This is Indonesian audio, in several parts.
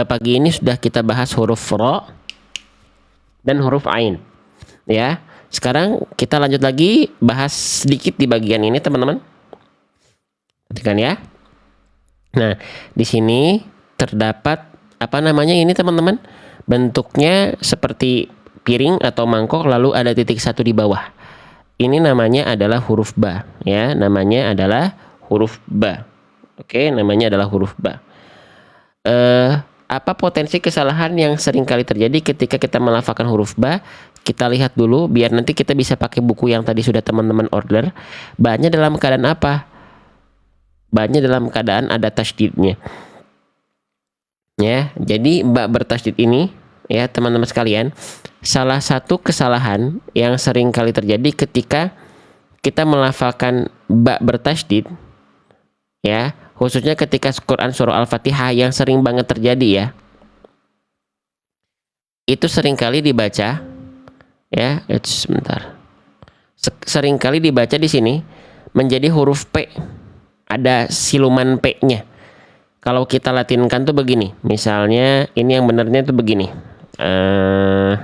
Pagi ini sudah kita bahas huruf ro dan huruf ain. Ya, sekarang kita lanjut lagi bahas sedikit di bagian ini, teman-teman. Perhatikan ya. Nah, di sini terdapat apa namanya ini, teman-teman? Bentuknya seperti piring atau mangkok, lalu ada titik satu di bawah. Ini namanya adalah huruf ba, ya. Namanya adalah huruf ba. Oke, namanya adalah huruf ba. Apa potensi kesalahan yang sering kali terjadi ketika kita melafalkan huruf ba? Kita lihat dulu biar nanti kita bisa pakai buku yang tadi sudah teman-teman order. Ba-nya dalam keadaan apa? Ba-nya dalam keadaan ada tasydidnya. Ya, jadi ba bertasydid ini, ya teman-teman sekalian, salah satu kesalahan yang sering kali terjadi ketika kita melafalkan ba bertasydid, ya, khususnya ketika Quran surah Al-Fatihah yang sering banget terjadi ya. Itu sering kali dibaca ya, sebentar. Sering kali dibaca di sini menjadi huruf P. Ada siluman P-nya. Kalau kita latinkan tuh begini. Misalnya ini yang benernya tuh begini.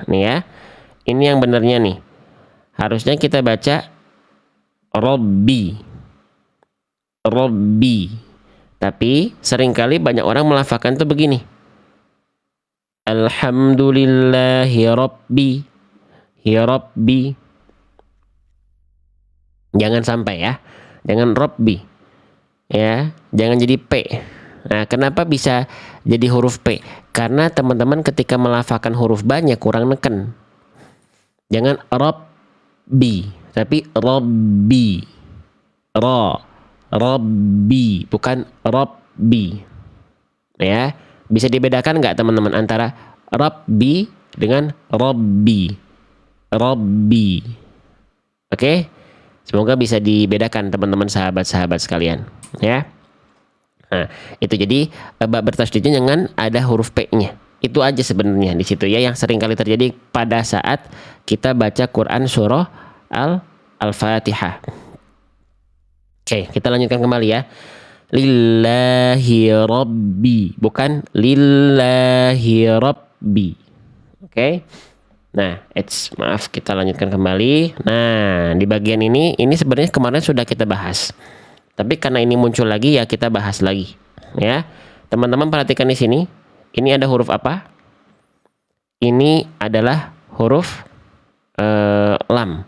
Nih ya. Ini yang benernya nih. Harusnya kita baca Robbi. Robbi. Tapi seringkali banyak orang melafalkan tuh begini. Alhamdulillahi Rabbi. Ya Rabbi. Jangan sampai ya. Jangan Rabbi. Ya, jangan jadi P. Nah, kenapa bisa jadi huruf P? Karena teman-teman ketika melafalkan huruf banyak kurang neken. Jangan Rabbi, tapi Rabbi. Rabbi, bukan Rabbi. Ya, bisa dibedakan nggak teman-teman antara Rabbi dengan Rabbi? Rabbi. Oke? Semoga bisa dibedakan teman-teman sahabat-sahabat sekalian, ya. Nah, itu jadi ba bertasydidnya jangan ada huruf P-nya. Itu aja sebenarnya di situ ya yang sering kali terjadi pada saat kita baca Quran surah Al-Fatihah. Oke, kita lanjutkan kembali ya. Lillahi Rabbi, bukan lillahi Rabbi. Oke. Nah, maaf, kita lanjutkan kembali. Nah, di bagian ini sebenarnya kemarin sudah kita bahas. Tapi karena ini muncul lagi ya kita bahas lagi, ya. Teman-teman perhatikan di sini. Ini ada huruf apa? Ini adalah huruf lam.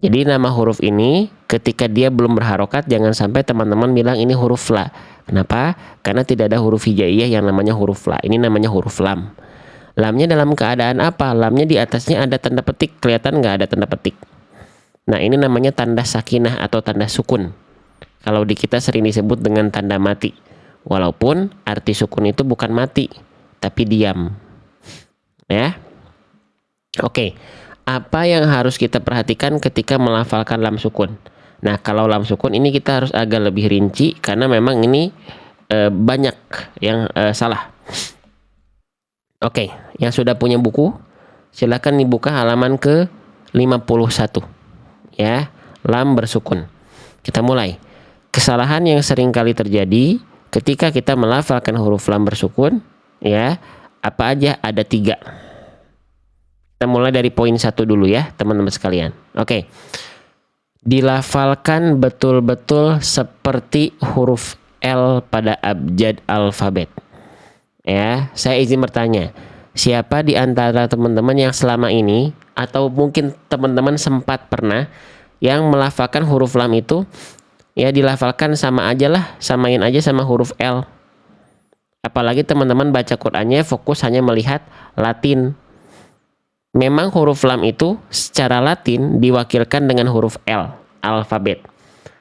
Jadi nama huruf ini ketika dia belum berharokat jangan sampai teman-teman bilang ini huruf la. Kenapa? Karena tidak ada huruf hijaiyah yang namanya huruf la. Ini namanya huruf lam. Lamnya dalam keadaan apa? Lamnya di atasnya ada tanda petik. Kelihatan nggak ada tanda petik? Nah, ini namanya tanda sakinah atau tanda sukun. Kalau di kita sering disebut dengan tanda mati. Walaupun arti sukun itu bukan mati, tapi diam. Ya. Oke. Apa yang harus kita perhatikan ketika melafalkan lam sukun? Nah, kalau lam sukun ini kita harus agak lebih rinci karena memang ini banyak yang salah. Oke, yang sudah punya buku, silakan dibuka halaman ke 51. Ya, lam bersukun. Kita mulai. Kesalahan yang sering kali terjadi ketika kita melafalkan huruf lam bersukun, ya, apa aja? Ada 3. Kita mulai dari poin 1 dulu ya, teman-teman sekalian. Oke. Dilafalkan betul-betul seperti huruf L pada abjad alfabet. Ya, saya izin bertanya, siapa di antara teman-teman yang selama ini atau mungkin teman-teman sempat pernah yang melafalkan huruf lam itu ya dilafalkan sama aja lah, samain aja sama huruf L. Apalagi teman-teman baca Qur'annya fokus hanya melihat Latin. Memang huruf lam itu secara Latin diwakilkan dengan huruf L, alfabet.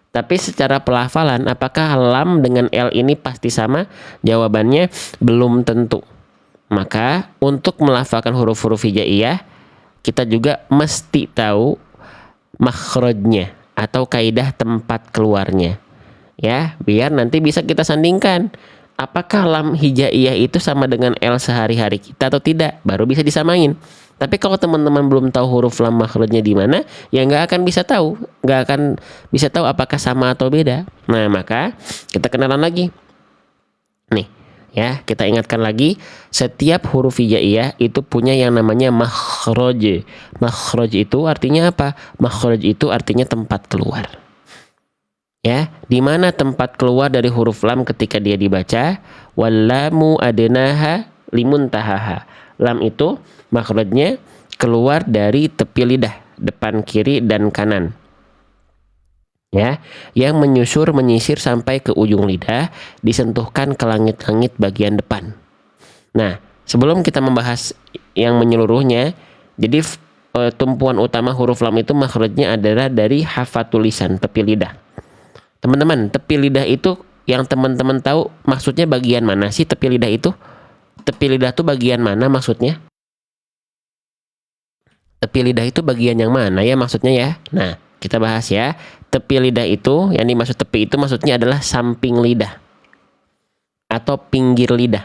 Tapi secara pelafalan, apakah lam dengan L ini pasti sama? Jawabannya belum tentu. Maka untuk melafalkan huruf-huruf hijaiyah, kita juga mesti tahu makhrajnya atau kaidah tempat keluarnya. Ya, biar nanti bisa kita sandingkan. Apakah lam hijaiyah itu sama dengan L sehari-hari kita atau tidak? Baru bisa disamain. Tapi kalau teman-teman belum tahu huruf lam makhrajnya di mana, ya nggak akan bisa tahu, apakah sama atau beda. Nah, maka kita kenalan lagi. Nih, Ya, kita ingatkan lagi, setiap huruf hijaiyah itu punya yang namanya makhraj. Makhraj itu artinya apa? Makhraj itu artinya tempat keluar. Ya, di mana tempat keluar dari huruf lam ketika dia dibaca? Wallamu adnaha limuntahaha. Lam itu makhrajnya keluar dari tepi lidah, depan, kiri, dan kanan. Ya, yang menyisir sampai ke ujung lidah, disentuhkan ke langit-langit bagian depan. Nah, sebelum kita membahas yang menyeluruhnya, jadi tumpuan utama huruf lam itu makhrajnya adalah dari hafatul lisan, tepi lidah. Teman-teman, tepi lidah itu yang teman-teman tahu maksudnya bagian mana sih tepi lidah itu? Tepi lidah itu bagian mana maksudnya? Tepi lidah itu bagian yang mana ya maksudnya ya? Nah, kita bahas ya. Tepi lidah itu, yang dimaksud tepi itu maksudnya adalah samping lidah, atau pinggir lidah,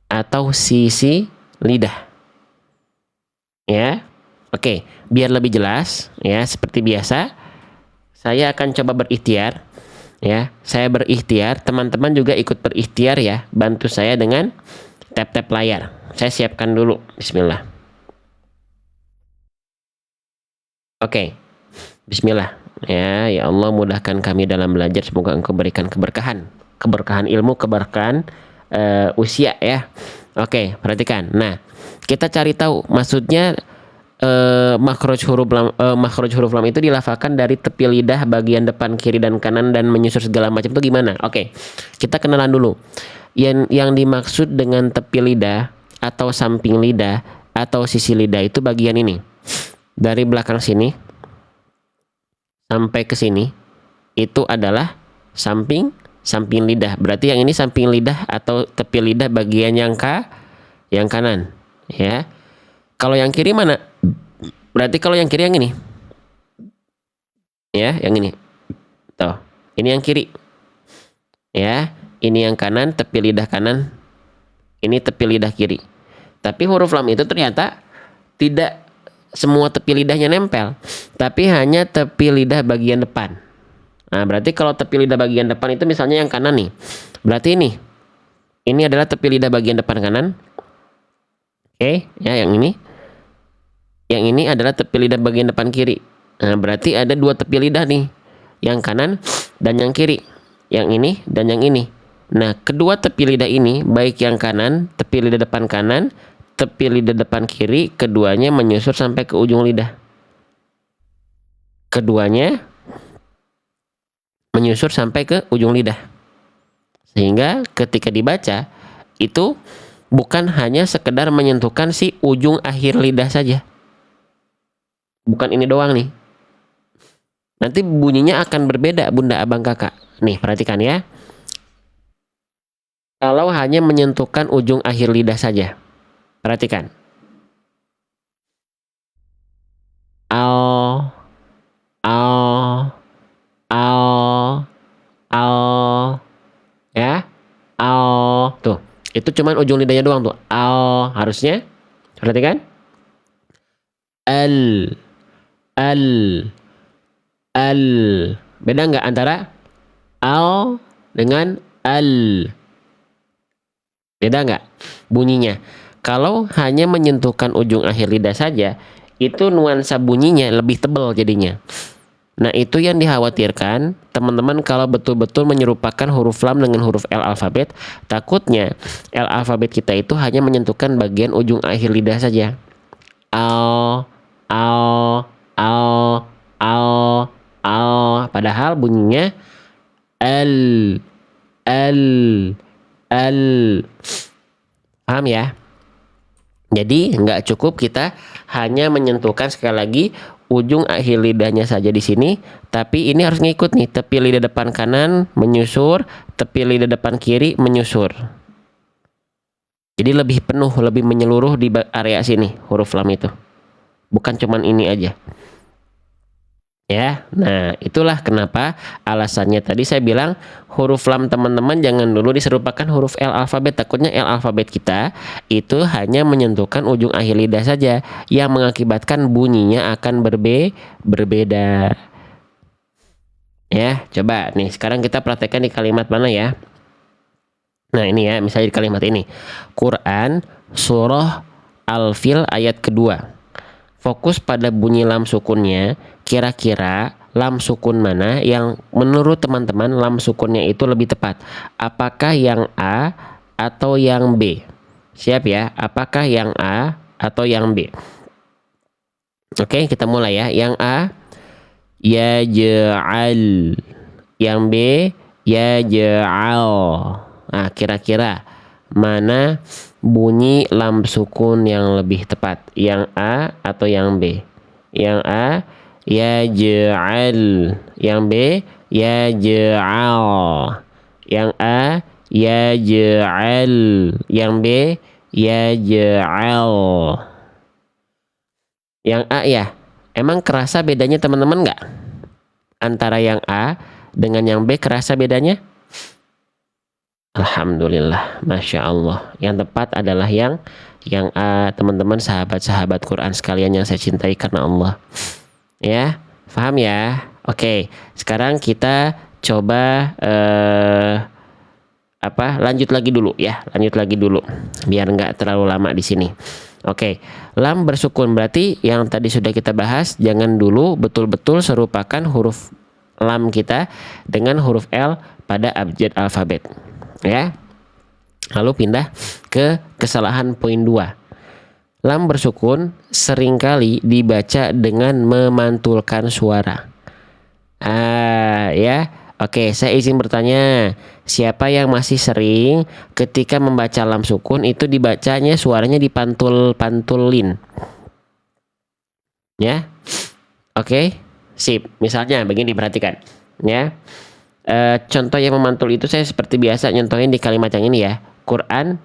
atau sisi lidah. Ya, oke. Biar lebih jelas, ya seperti biasa, saya akan coba berikhtiar. Ya, saya berikhtiar. Teman-teman juga ikut berikhtiar ya. Bantu saya dengan tap-tap layar. Saya siapkan dulu. Bismillah. Oke. Bismillah. Ya Allah mudahkan kami dalam belajar, semoga Engkau berikan keberkahan ilmu, keberkahan usia ya. Oke, perhatikan. Nah, kita cari tahu maksudnya makhraj huruf lam itu dilafalkan dari tepi lidah bagian depan, kiri, dan kanan, dan menyusur segala macam itu gimana? Oke, kita kenalan dulu. Yang dimaksud dengan tepi lidah atau samping lidah atau sisi lidah itu bagian ini. Dari belakang sini sampai ke sini itu adalah samping lidah. Berarti yang ini samping lidah atau tepi lidah bagian yang kanan, ya. Kalau yang kiri mana? Berarti kalau yang kiri yang ini. Ya, yang ini. Tuh, ini yang kiri. Ya, ini yang kanan, tepi lidah kanan. Ini tepi lidah kiri. Tapi huruf lam itu ternyata tidak semua tepi lidahnya nempel, tapi hanya tepi lidah bagian depan. Nah, berarti kalau tepi lidah bagian depan itu misalnya yang kanan nih, berarti ini adalah tepi lidah bagian depan kanan. Oke, ya yang ini adalah tepi lidah bagian depan kiri. Nah, berarti ada dua tepi lidah nih, yang kanan dan yang kiri, yang ini dan yang ini. Nah, kedua tepi lidah ini, baik yang kanan, tepi lidah depan kanan, tepi lidah depan kiri, keduanya menyusur sampai ke ujung lidah. Keduanya menyusur sampai ke ujung lidah. Sehingga ketika dibaca, itu bukan hanya sekedar menyentuhkan si ujung akhir lidah saja. Bukan ini doang nih. Nanti bunyinya akan berbeda, bunda, abang, kakak. Nih, perhatikan ya. Kalau hanya menyentuhkan ujung akhir lidah saja. Perhatikan. Al, ya, al, tuh, itu cuman ujung lidahnya doang tuh. Al, harusnya, perhatikan. Al, beda nggak antara al dengan al? Beda nggak bunyinya? Kalau hanya menyentuhkan ujung akhir lidah saja, itu nuansa bunyinya lebih tebal jadinya. Nah, itu yang dikhawatirkan teman-teman kalau betul-betul menyerupakan huruf lam dengan huruf L alfabet. Takutnya L alfabet kita itu hanya menyentuhkan bagian ujung akhir lidah saja. Al. Padahal bunyinya L. Paham ya? Jadi nggak cukup kita hanya menyentuhkan sekali lagi ujung akhir lidahnya saja di sini, tapi ini harus ngikut nih, tepi lidah depan kanan menyusur, tepi lidah depan kiri menyusur. Jadi lebih penuh, lebih menyeluruh di area sini huruf lam itu. Bukan cuman ini aja. Ya, nah itulah kenapa alasannya tadi saya bilang huruf lam teman-teman jangan dulu diserupakan huruf L alfabet. Takutnya L alfabet kita itu hanya menyentuhkan ujung akhir lidah saja, yang mengakibatkan bunyinya akan berbeda. Ya, coba nih sekarang kita praktekkan di kalimat mana ya? Nah ini ya, misalnya di kalimat ini, Quran surah Al-Fil ayat kedua. Fokus pada bunyi lam sukunnya, kira-kira lam sukun mana yang menurut teman-teman lam sukunnya itu lebih tepat? Apakah yang A atau yang B? Siap ya, apakah yang A atau yang B? Oke, kita mulai ya. Yang A, yaj'al. Yang B, yaj'al. Nah, kira-kira mana bunyi lam sukun yang lebih tepat? Yang A atau yang B? Yang A, yaj'al. Yang B, yaj'al. Yang A, yaj'al. Yang B, yaj'al. Yang A ya. Emang kerasa bedanya teman-teman nggak? Antara yang A dengan yang B kerasa bedanya? Alhamdulillah, Masya Allah. Yang tepat adalah yang A, teman-teman, sahabat-sahabat Quran sekalian yang saya cintai karena Allah. Ya, paham ya? Oke, sekarang kita coba lanjut lagi dulu ya. Lanjut lagi dulu, biar nggak terlalu lama di sini. Oke, lam bersukun berarti yang tadi sudah kita bahas, jangan dulu betul-betul serupakan huruf lam kita dengan huruf L pada abjad alfabet. Ya. Lalu pindah ke kesalahan poin 2. Lam bersukun seringkali dibaca dengan memantulkan suara. Ya. Oke, saya izin bertanya, siapa yang masih sering ketika membaca lam sukun itu dibacanya suaranya dipantul-pantulin? Ya. Oke, sip. Misalnya begini, perhatikan. Ya. Contoh yang memantul itu saya seperti biasa nyontohin di kalimat yang ini ya. Quran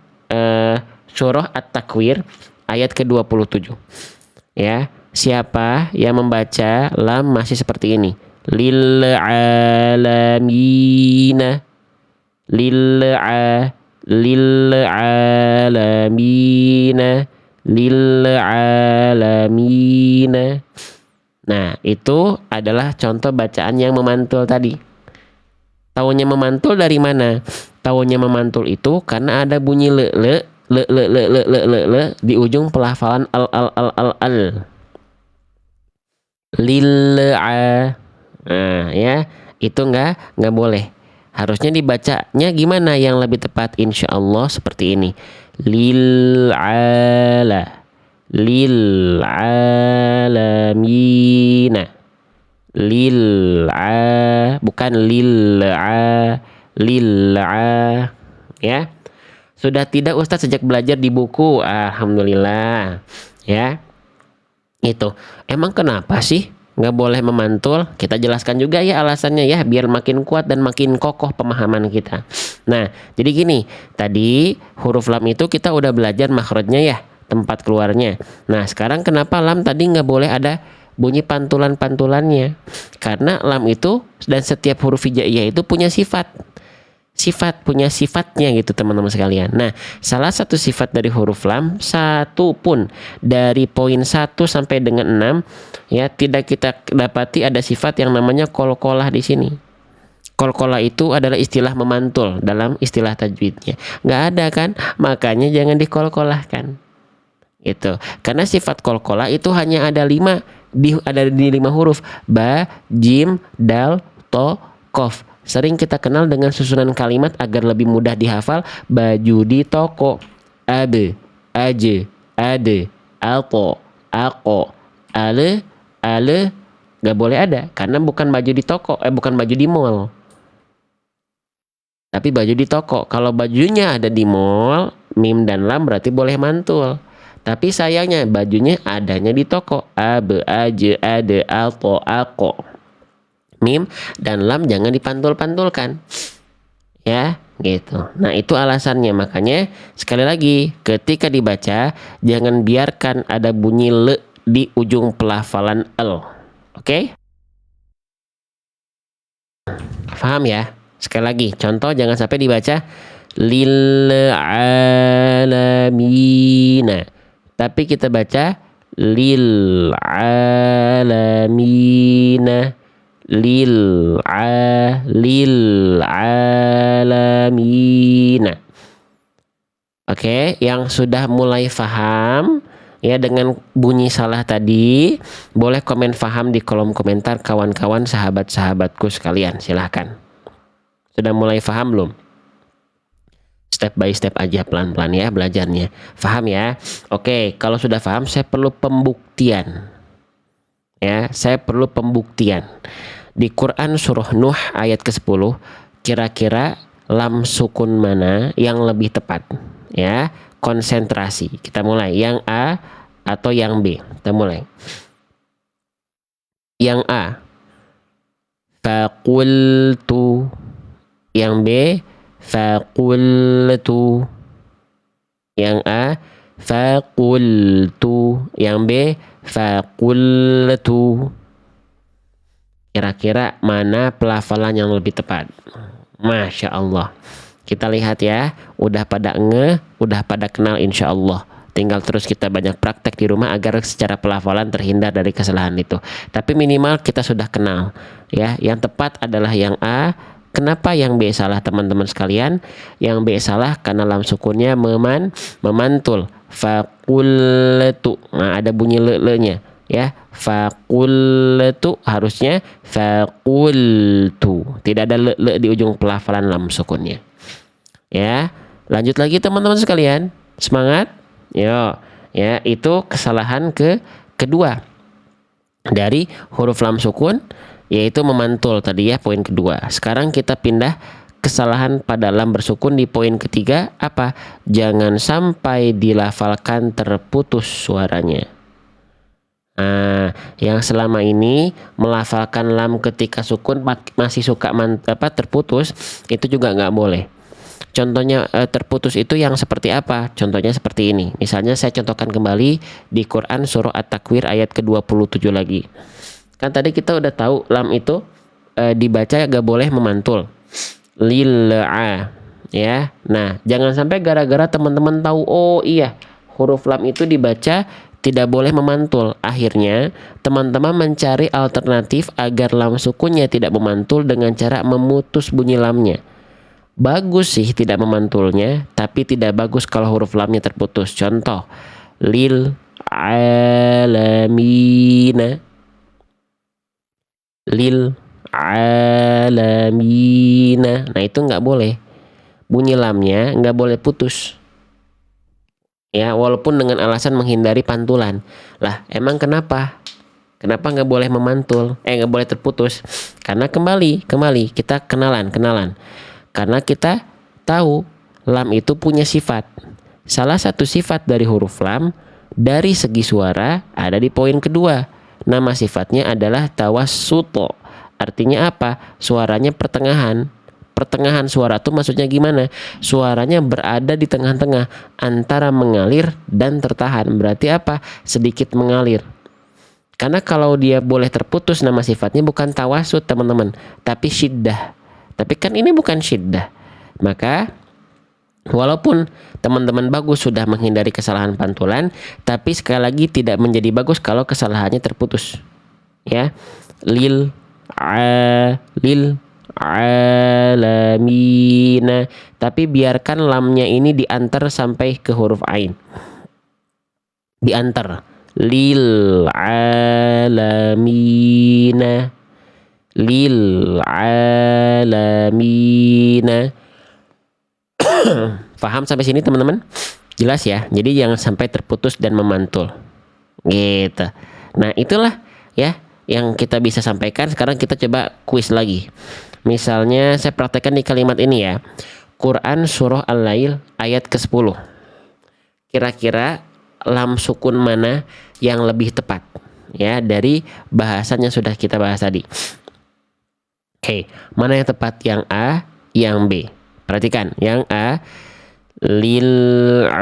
surah At-Takwir ayat ke-27. Ya, siapa yang membaca lam masih seperti ini? Lil alamina. Lil alamina. Lil alamina. Nah, itu adalah contoh bacaan yang memantul tadi. Taunya memantul dari mana? Taunya memantul itu karena ada bunyi le di ujung pelafalan al. Lil'a. Nah, ya, itu nggak boleh. Harusnya dibacanya gimana yang lebih tepat? Insya Allah seperti ini. Lil'ala. Lil'alamina. Bukan lil'a, ya. Sudah tidak Ustadz sejak belajar di buku? Alhamdulillah, ya. Itu emang kenapa sih nggak boleh memantul? Kita jelaskan juga ya alasannya ya, biar makin kuat dan makin kokoh pemahaman kita. Nah, jadi gini, tadi huruf lam itu kita udah belajar makhrajnya ya, tempat keluarnya. Nah, sekarang kenapa lam tadi nggak boleh ada bunyi pantulan-pantulannya? Karena lam itu dan setiap huruf hijaiyah itu punya punya sifatnya gitu teman-teman sekalian. Nah, salah satu sifat dari huruf lam, satu pun dari poin 1 sampai dengan 6 ya, tidak kita dapati ada sifat yang namanya qalqalah di sini. Qalqalah itu adalah istilah memantul dalam istilah tajwidnya. Nggak ada kan? Makanya jangan diqalqalahkan. Itu karena sifat qalqalah itu hanya ada 5 ada di 5 huruf: ba, jim, dal, to, qaf. Sering kita kenal dengan susunan kalimat agar lebih mudah dihafal: baju di toko, abe, aje, ade, alpo, ako, ale, gak boleh ada karena bukan baju di toko, bukan baju di mall, tapi baju di toko. Kalau bajunya ada di mall, mim dan lam berarti boleh mantul. Tapi sayangnya bajunya adanya di toko. Abe, aje, ade, alpo, ako. Mim dan lam jangan dipantul-pantulkan. Ya, gitu. Nah, itu alasannya. Makanya sekali lagi ketika dibaca jangan biarkan ada bunyi le di ujung pelafalan l. Oke? Paham ya? Sekali lagi, contoh jangan sampai dibaca lil alamina. Tapi kita baca lil alamina. Lil alamina. Oke, yang sudah mulai paham ya dengan bunyi salah tadi, boleh komen paham di kolom komentar kawan-kawan sahabat-sahabatku sekalian. Silahkan. Sudah mulai paham belum? Step by step aja pelan-pelan ya belajarnya. Paham ya? Oke, kalau sudah paham saya perlu pembuktian. Ya, saya perlu pembuktian. Di Quran surah Nuh ayat ke-10, kira-kira lam sukun mana yang lebih tepat? Ya, konsentrasi. Kita mulai. Yang A atau yang B? Kita mulai. Yang A, faqultu. Yang B, faqultu. Yang A, faqultu. Yang B, faqultu. Kira-kira mana pelafalan yang lebih tepat? Masya Allah. Kita lihat ya, udah pada udah pada kenal insya Allah. Tinggal terus kita banyak praktek di rumah agar secara pelafalan terhindar dari kesalahan itu. Tapi minimal kita sudah kenal. Ya, yang tepat adalah yang A. Kenapa yang B salah teman-teman sekalian? Yang B salah karena lam sukunnya memantul. Faqultu. Nah, ada bunyi le-nya. Ya, faqultu harusnya faqultu. Tidak ada le di ujung pelafalan lam sukunnya. Ya, lanjut lagi teman-teman sekalian. Semangat. Yo, ya, itu kesalahan kedua dari huruf lam sukun, yaitu memantul tadi ya, poin kedua. Sekarang kita pindah kesalahan pada lam bersukun di poin ketiga. Apa? Jangan sampai dilafalkan terputus suaranya. Nah, yang selama ini melafalkan lam ketika sukun masih suka terputus, itu juga nggak boleh. Contohnya terputus itu yang seperti apa? Contohnya seperti ini. Misalnya saya contohkan kembali di Quran surah At-Takwir ayat ke-27 lagi. Kan tadi kita udah tahu lam itu dibaca gak boleh memantul. Lil'a, ya. Nah, jangan sampai gara-gara teman-teman tahu, oh iya, huruf lam itu dibaca tidak boleh memantul. Akhirnya teman-teman mencari alternatif agar lam sukunnya tidak memantul dengan cara memutus bunyi lamnya. Bagus sih tidak memantulnya, tapi tidak bagus kalau huruf lamnya terputus. Contoh, lil alamina. Lil alamina. Nah, itu nggak boleh. Bunyi lamnya nggak boleh putus. Ya, walaupun dengan alasan menghindari pantulan. Lah, emang kenapa? Kenapa nggak boleh memantul? Nggak boleh terputus? Karena kembali kita kenalan. Karena kita tahu lam itu punya sifat. Salah satu sifat dari huruf lam dari segi suara ada di poin kedua. Nama sifatnya adalah tawassuto. Artinya apa? Suaranya pertengahan. Pertengahan suara itu maksudnya gimana? Suaranya berada di tengah-tengah antara mengalir dan tertahan. Berarti apa? Sedikit mengalir. Karena kalau dia boleh terputus, nama sifatnya bukan tawasud teman-teman, tapi syiddah. Tapi kan ini bukan syiddah. Maka walaupun teman-teman bagus sudah menghindari kesalahan pantulan, tapi sekali lagi tidak menjadi bagus kalau kesalahannya terputus. Ya. Lil alamina. Tapi biarkan lamnya ini diantar sampai ke huruf ain. Diantar. Lil alamina. Lil alamina. Paham sampai sini teman-teman? Jelas ya? Jadi jangan sampai terputus dan memantul. Gitu. Nah, itulah ya yang kita bisa sampaikan. Sekarang kita coba kuis lagi. Misalnya saya praktekkan di kalimat ini ya. Quran surah Al-Lail ayat ke-10. Kira-kira lam sukun mana yang lebih tepat? Ya, dari bahasan yang sudah kita bahas tadi. Oke, mana yang tepat? Yang A, yang B. Perhatikan, yang A lil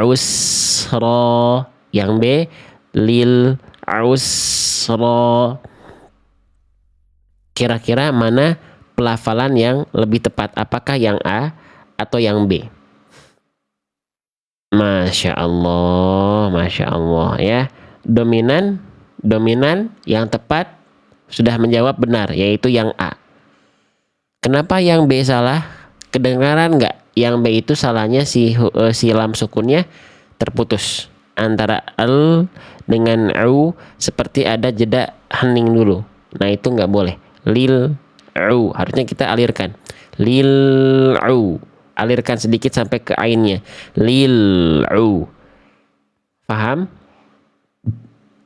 usra, yang B lil usra. Kira-kira mana pelafalan yang lebih tepat? Apakah yang A atau yang B? Masya Allah ya. Dominan yang tepat sudah menjawab benar, yaitu yang A. Kenapa yang B salah? Kedengaran nggak Yang B itu salahnya si lam sukunnya terputus antara al dengan u, seperti ada jeda hening dulu. Nah itu nggak boleh. Lil u, harusnya kita alirkan. Lil u, alirkan sedikit sampai ke ainnya. Lil u. Paham?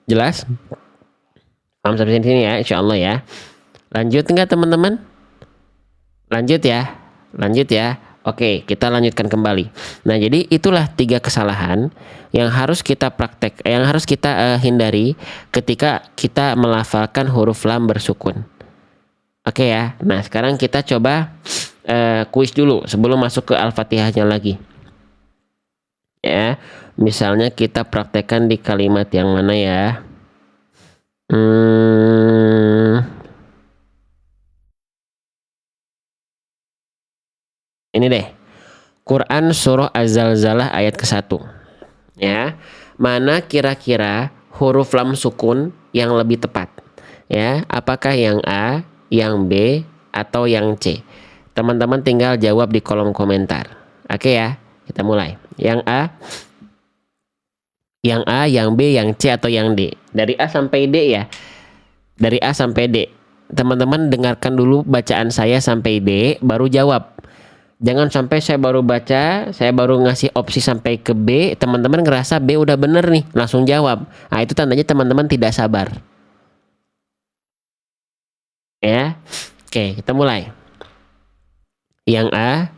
Jelas? Paham sampai sini ya, insya Allah ya. Lanjut nggak teman-teman? Lanjut ya. Lanjut ya. Oke, kita lanjutkan kembali. Nah, jadi itulah 3 kesalahan yang harus kita yang harus kita hindari ketika kita melafalkan huruf lam bersukun. Oke ya. Nah, sekarang kita coba kuis dulu sebelum masuk ke Al-Fatihahnya lagi. Ya, misalnya kita praktekkan di kalimat yang mana ya? Ini deh. Quran surah Az-Zalzalah ayat ke-1. Ya. Mana kira-kira huruf lam sukun yang lebih tepat? Ya, apakah yang A, yang B, atau yang C? Teman-teman tinggal jawab di kolom komentar. Oke ya, kita mulai. Yang A, yang B, yang C, atau yang D? Dari A sampai D ya. Dari A sampai D. Teman-teman dengarkan dulu bacaan saya sampai D, baru jawab. Jangan sampai saya baru baca, saya baru ngasih opsi sampai ke B, teman-teman ngerasa B udah bener nih, langsung jawab. Nah, itu tandanya teman-teman tidak sabar. Ya. Oke, kita mulai. Yang A,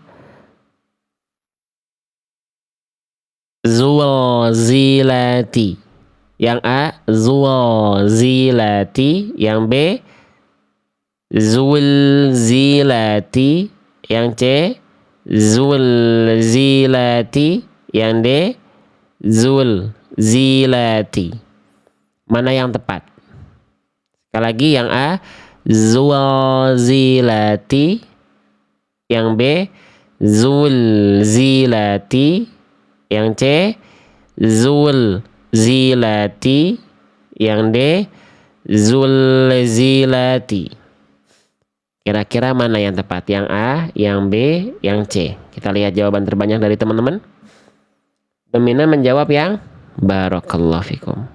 Zulzilati. Yang A, Zulzilati. Yang B, Zulzilati. Yang C, Zulzilati. Yang D, Zulzilati. Mana yang tepat? Sekali lagi, yang A, Zulzilati. Yang B, Zulzilati. Yang C, Zulzilati. Yang D, Zulzilati. Kira-kira mana yang tepat? Yang A, yang B, yang C? Kita lihat jawaban terbanyak dari teman-teman. Dominan menjawab yang Barakallahu fikum.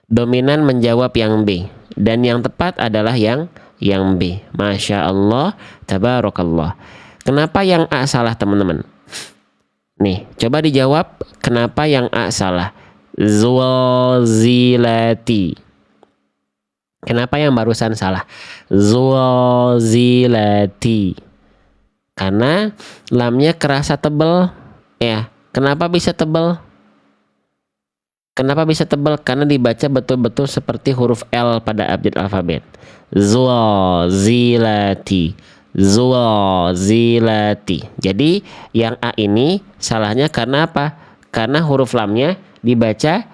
Dominan menjawab yang B. Dan yang tepat adalah yang B. Masya Allah, tabarakallah. Kenapa yang A salah teman-teman? Nih, coba dijawab kenapa yang A salah. Zulzilati. Kenapa yang barusan salah? Zulzilati. Karena lamnya kerasa tebal. Ya, kenapa bisa tebal? Kenapa bisa tebal? Karena dibaca betul-betul seperti huruf L pada abjad alfabet. Zulzilati. Zulzilati. Jadi yang A ini salahnya karena apa? Karena huruf lamnya dibaca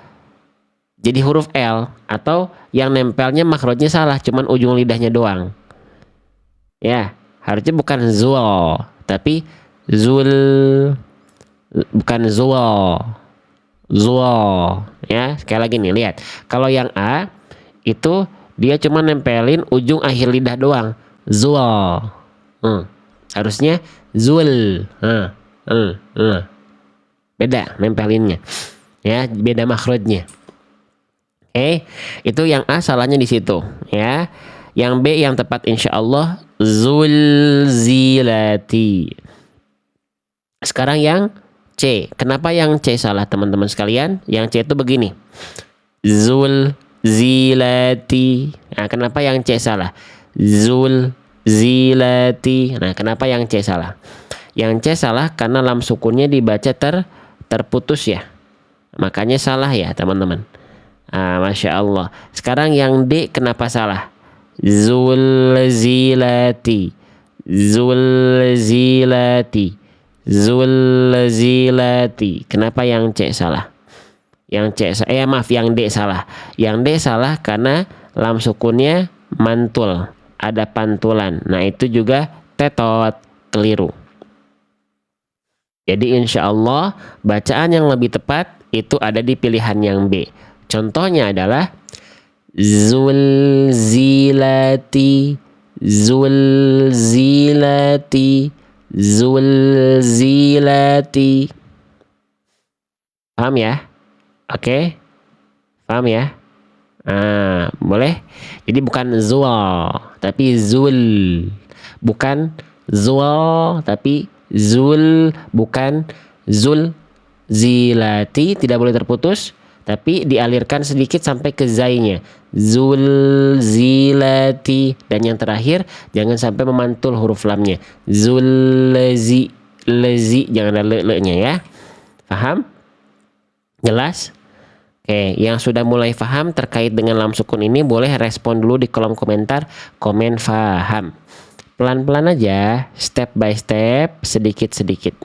jadi huruf L, atau yang nempelnya makrotnya salah, cuman ujung lidahnya doang. Ya, harusnya bukan zul, tapi zul, bukan zul. Zul. Ya, sekali lagi nih, lihat. Kalau yang A itu dia cuma nempelin ujung akhir lidah doang. Zul. Harusnya zul. Beda nempelinnya. Ya, beda makrotnya. Itu yang A salahnya di situ, ya. Yang B yang tepat insya Allah Zulzilati. Sekarang yang C. Kenapa yang C salah teman-teman sekalian? Yang C itu begini. Zulzilati. Nah, kenapa yang C salah? Zulzilati. Nah, kenapa yang C salah? Yang C salah karena lam sukunnya dibaca terputus ya. Makanya salah ya teman-teman. Masya Allah. Sekarang yang D kenapa salah? Zulzilati. Zulzilati. Zulzilati. Kenapa yang C salah? Yang C yang D salah. Yang D salah karena lam sukunnya mantul, ada pantulan. Nah, itu juga tetot, keliru. Jadi insya Allah bacaan yang lebih tepat itu ada di pilihan yang B. Contohnya adalah Zulzilati, Zulzilati, zulzilati. Paham ya? Oke. Paham ya? Nah, boleh. Jadi bukan zul, tapi zul. Bukan zul, tapi zul. Bukan zul zilati. Tidak boleh terputus, tapi dialirkan sedikit sampai ke zainya. Zul zilati. Dan yang terakhir, jangan sampai memantul huruf lamnya. Zul lezi. Lezi, jangan ada le-le-nya ya. Paham? Jelas? Oke, yang sudah mulai paham terkait dengan lam sukun ini boleh respon dulu di kolom komentar, komen paham. Pelan-pelan aja, step by step, sedikit-sedikit.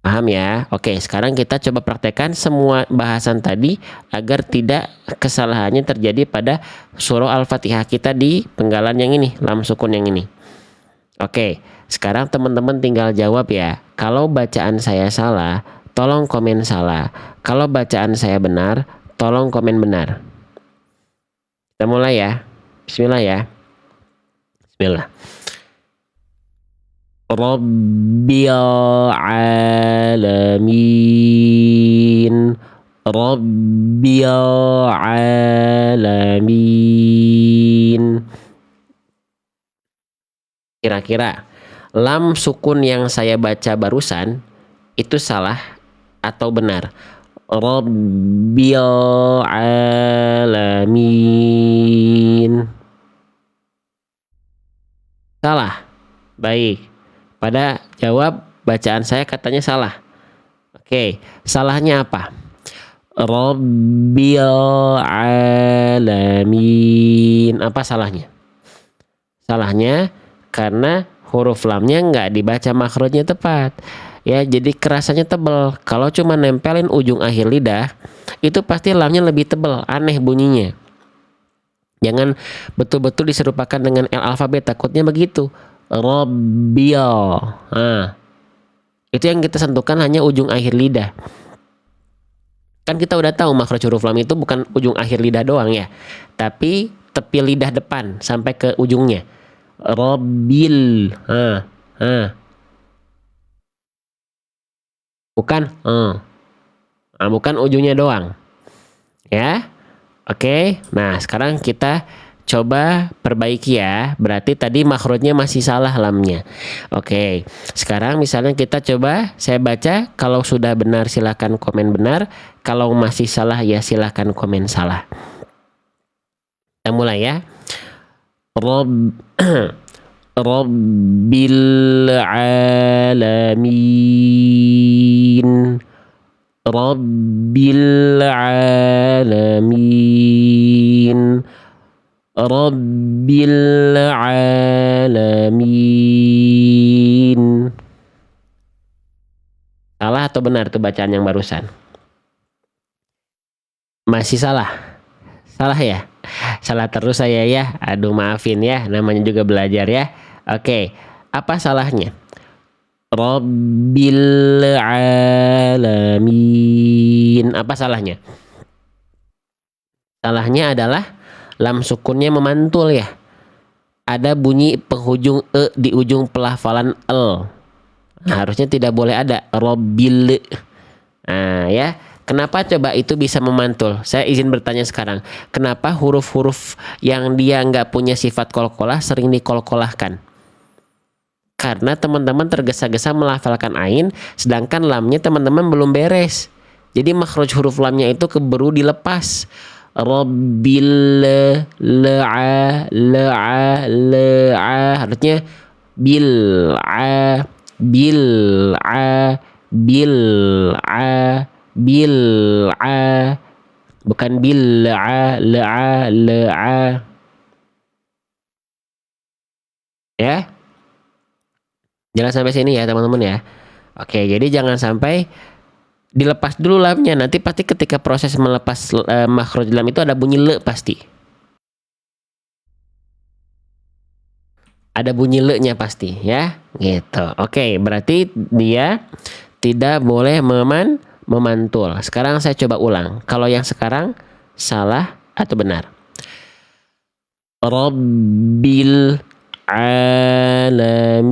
Paham ya? Oke, sekarang kita coba praktekkan semua bahasan tadi agar tidak kesalahannya terjadi pada surah Al-Fatihah kita di penggalan yang ini, lam sukun yang ini. Oke, sekarang teman-teman tinggal jawab ya. Kalau bacaan saya salah, tolong komen salah. Kalau bacaan saya benar, tolong komen benar. Kita mulai ya. Bismillah ya. Bismillah. Rabbil alamin. Rabbil alamin. Kira-kira lam sukun yang saya baca barusan itu salah atau benar? Rabbil alamin. Salah. Baik. Pada jawab bacaan saya katanya salah. Oke, salahnya apa? Rabbil alamin. Apa salahnya? Salahnya karena huruf lamnya nggak dibaca makhrajnya tepat. Ya, jadi kerasanya tebal. Kalau cuma nempelin ujung akhir lidah, itu pasti lamnya lebih tebal, aneh bunyinya. Jangan betul-betul diserupakan dengan L alfabet, takutnya begitu. Rabbil. Nah, itu yang kita sentuhkan hanya ujung akhir lidah. Kan kita udah tahu makhraj huruf lam itu bukan ujung akhir lidah doang ya, tapi tepi lidah depan sampai ke ujungnya. Rabbil. Bukan bukan ujungnya doang ya. Oke, nah sekarang kita coba perbaiki ya. Berarti tadi makhrajnya masih salah lamnya. Oke, sekarang misalnya kita coba, saya baca, kalau sudah benar silakan komen benar, kalau masih salah ya silakan komen salah. Kita mulai ya. Rabbil alamin. Rabbil alamin. Rabbil alamin. Salah atau benar tuh bacaan yang barusan? Masih salah. Salah ya? Salah terus saya ya. Aduh, maafin ya, namanya juga belajar ya. Oke, apa salahnya? Rabbil alamin. Apa salahnya? Salahnya adalah lam sukunnya memantul ya. Ada bunyi penghujung e di ujung pelafalan l. Nah, harusnya tidak boleh ada rabbil. Nah ya, kenapa coba itu bisa memantul? Saya izin bertanya sekarang. Kenapa huruf-huruf yang dia nggak punya sifat kolkolah sering dikolkolahkan? Karena teman-teman tergesa-gesa melafalkan ain, sedangkan lamnya teman-teman belum beres. Jadi makhraj huruf lamnya itu keburu dilepas. Rabbil la'a la'a la'a, harusnya bil'a bil'a bil'a bil'a, bukan bil'a la'a la'a ya. Jangan sampai sini ya teman-teman ya. Oke, jadi jangan sampai dilepas dulu lamnya. Nanti pasti ketika proses melepas makhraj lam itu ada bunyi le pasti. Ada bunyi le-nya pasti ya. Gitu. Oke, berarti dia tidak boleh memantul. Sekarang saya coba ulang. Kalau yang sekarang salah atau benar? Rabbil alamin.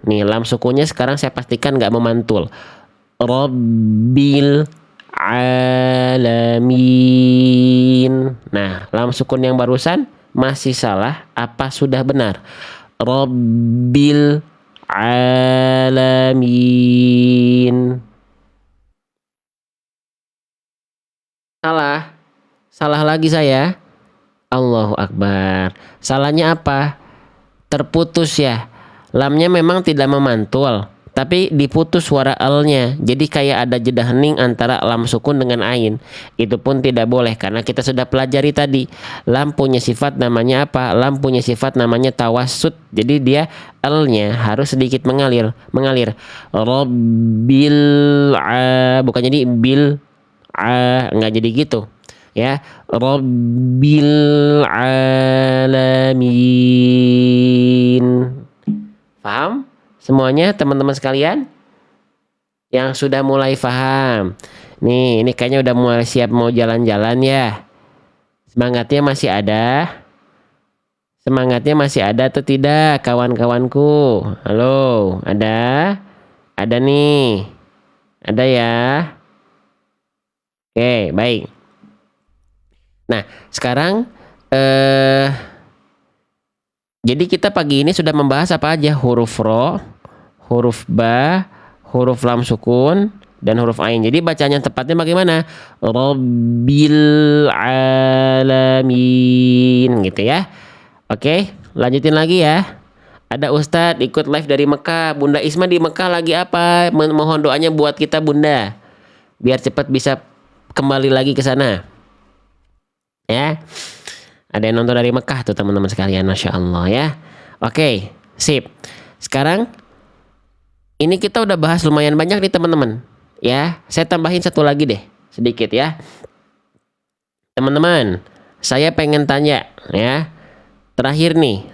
Nih lam sukunnya sekarang saya pastikan nggak memantul. Rabbil alamin. Nah, lam sukun yang barusan masih salah apa sudah benar? Rabbil alamin. Salah. Salah lagi saya. Allahu Akbar. Salahnya apa? Terputus ya. Lamnya memang tidak memantul, tapi diputus suara L-nya. Jadi kayak ada jeda hening antara lam sukun dengan ain. Itu pun tidak boleh karena kita sudah pelajari tadi. Lam punya sifat namanya apa? Lam punya sifat namanya tawassut. Jadi dia L-nya harus sedikit mengalir. Rabbil bukan jadi bil nggak jadi gitu. Ya, Rabbil alamin. Paham semuanya teman-teman sekalian? Yang sudah mulai paham. Nih, ini kayaknya udah mulai siap mau jalan-jalan ya. Semangatnya masih ada? Semangatnya masih ada atau tidak kawan-kawanku? Halo, ada? Ada nih. Ada ya? Oke, baik. Nah, sekarang jadi kita pagi ini sudah membahas apa aja? Huruf ro, huruf ba, huruf lam sukun, dan huruf ain. Jadi bacanya tepatnya bagaimana? Rabbil alamin gitu ya. Oke, lanjutin lagi ya. Ada Ustadz ikut live dari Mekah. Bunda Isma di Mekah lagi apa? Mohon doanya buat kita Bunda. Biar cepat bisa kembali lagi ke sana. Ya, ada yang nonton dari Mekah tuh teman-teman sekalian, Masya Allah ya. Oke, sip. Sekarang ini kita udah bahas lumayan banyak nih teman-teman. Ya, saya tambahin satu lagi deh, sedikit ya. Teman-teman, saya pengen tanya ya. Terakhir nih.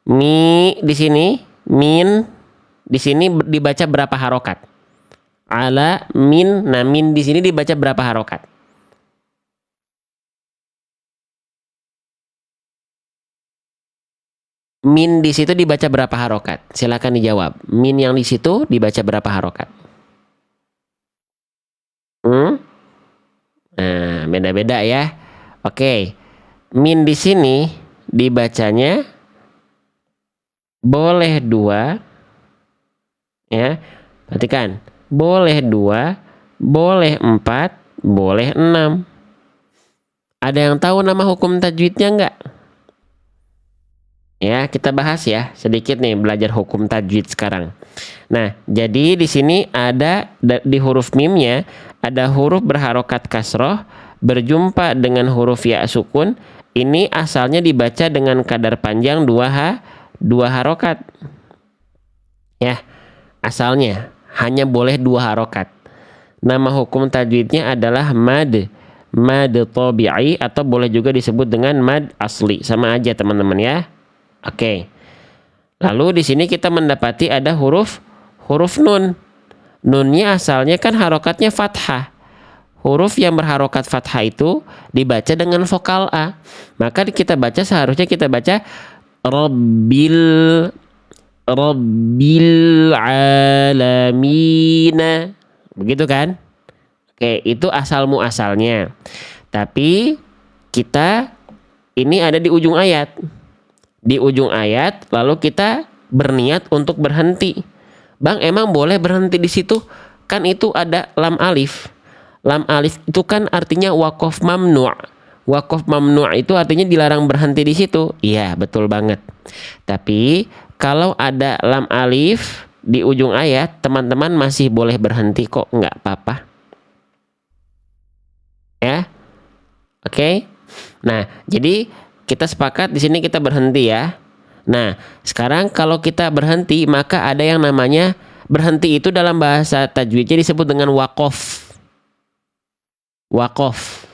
Mi di sini, min di sini dibaca berapa harokat? Ala min, nah min di sini dibaca berapa harokat? Min di situ dibaca berapa harokat? Silakan dijawab. Min yang di situ dibaca berapa harokat? Nah, beda-beda ya. Oke. Min di sini dibacanya boleh 2 ya. Perhatikan. Boleh 2, boleh 4, boleh 6. Ada yang tahu nama hukum tajwidnya enggak? Ya, kita bahas ya sedikit nih belajar hukum tajwid sekarang. Nah, jadi di sini ada di huruf mimnya ada huruf berharokat kasroh berjumpa dengan huruf ya sukun. Ini asalnya dibaca dengan kadar panjang 2 harokat. Ya, asalnya hanya boleh 2 harokat. Nama hukum tajwidnya adalah mad tabi'i atau boleh juga disebut dengan mad asli. Sama aja teman-teman ya. Oke. Lalu di sini kita mendapati ada huruf nun. Nunnya asalnya kan harokatnya fathah. Huruf yang berharokat fathah itu dibaca dengan vokal A. Maka seharusnya kita baca Rabbil alamin. Begitu kan? Oke, itu asal muasalnya. Tapi kita ini ada di ujung ayat. Di ujung ayat lalu kita berniat untuk berhenti. Bang, emang boleh berhenti di situ? Kan itu ada lam alif. Lam alif itu kan artinya waqaf mamnu'. Waqaf mamnu' itu artinya dilarang berhenti di situ. Iya, betul banget. Tapi kalau ada lam alif di ujung ayat, teman-teman masih boleh berhenti kok, nggak apa-apa. Ya. Oke. Nah, jadi kita sepakat di sini kita berhenti ya. Nah, sekarang kalau kita berhenti maka ada yang namanya berhenti itu dalam bahasa tajwidnya disebut dengan waqaf. Waqaf.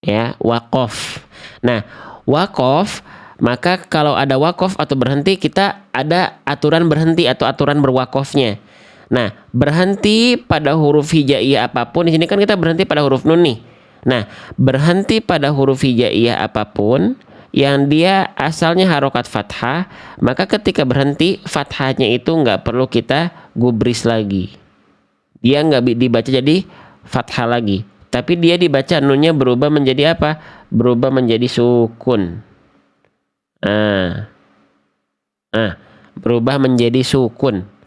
Ya, waqaf. Nah, waqaf maka kalau ada waqaf atau berhenti kita ada aturan berhenti atau aturan berwaqafnya. Nah, berhenti pada huruf hijaiyah apapun di sini kan kita berhenti pada huruf nun nih. Nah, berhenti pada huruf hijaiyah apapun yang dia asalnya harokat fathah, maka ketika berhenti fathahnya itu nggak perlu kita gubris lagi. Dia nggak dibaca jadi fathah lagi, tapi dia dibaca nunnya berubah menjadi apa? Berubah menjadi sukun. Berubah menjadi sukun.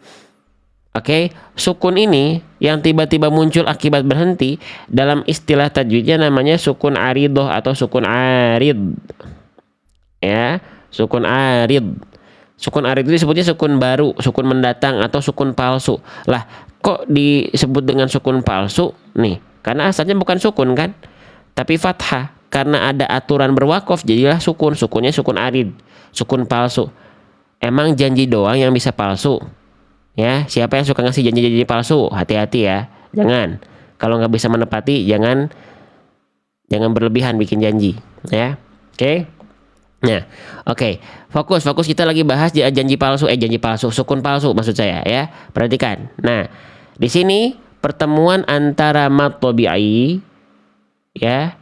Oke, sukun ini yang tiba-tiba muncul akibat berhenti dalam istilah tajwidnya namanya sukun aridoh atau sukun arid. Ya, sukun arid. Sukun arid itu disebutnya sukun baru, sukun mendatang atau sukun palsu. Lah, kok disebut dengan sukun palsu? Nih, karena asalnya bukan sukun kan, tapi fathah. Karena ada aturan berwakaf jadilah sukun. Sukunnya sukun arid, sukun palsu. Emang janji doang yang bisa palsu? Ya, siapa yang suka ngasih janji-janji palsu? Hati-hati ya, jangan. Kalau nggak bisa menepati, jangan berlebihan bikin janji, ya. Oke. Nah, oke. Fokus kita lagi bahas janji palsu, sukun palsu maksud saya ya. Perhatikan. Nah, di sini pertemuan antara mad tabi'i ya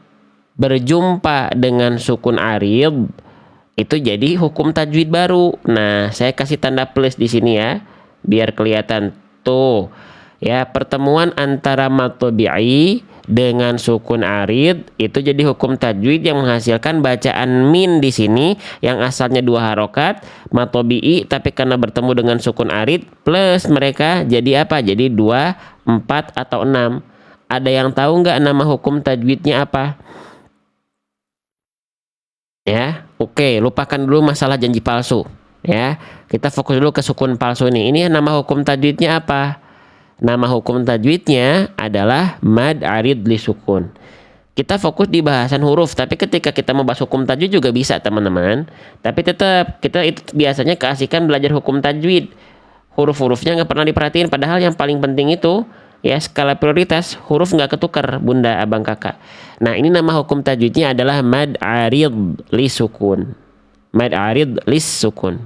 berjumpa dengan sukun arid itu jadi hukum tajwid baru. Nah, saya kasih tanda plus di sini ya, biar kelihatan tuh ya, pertemuan antara mad tabi'i dengan sukun arid itu jadi hukum tajwid yang menghasilkan bacaan min di sini yang asalnya 2 harokat mad tabi'i, tapi karena bertemu dengan sukun arid plus mereka jadi apa? Jadi 2, 4 atau 6. Ada yang tahu nggak nama hukum tajwidnya apa? Ya, oke, lupakan dulu masalah janji palsu. Ya, kita fokus dulu ke sukun palsu ini. Ini nama hukum tajwidnya apa? Nama hukum tajwidnya adalah mad arid li sukun. Kita fokus di bahasan huruf, tapi ketika kita mau bahas hukum tajwid juga bisa teman-teman. Tapi tetap kita itu biasanya keasikan belajar hukum tajwid. Huruf-hurufnya nggak pernah diperhatiin, padahal yang paling penting itu ya skala prioritas, huruf nggak ketukar bunda abang kakak. Nah, ini nama hukum tajwidnya adalah mad arid li sukun. Mad arid lis sukun.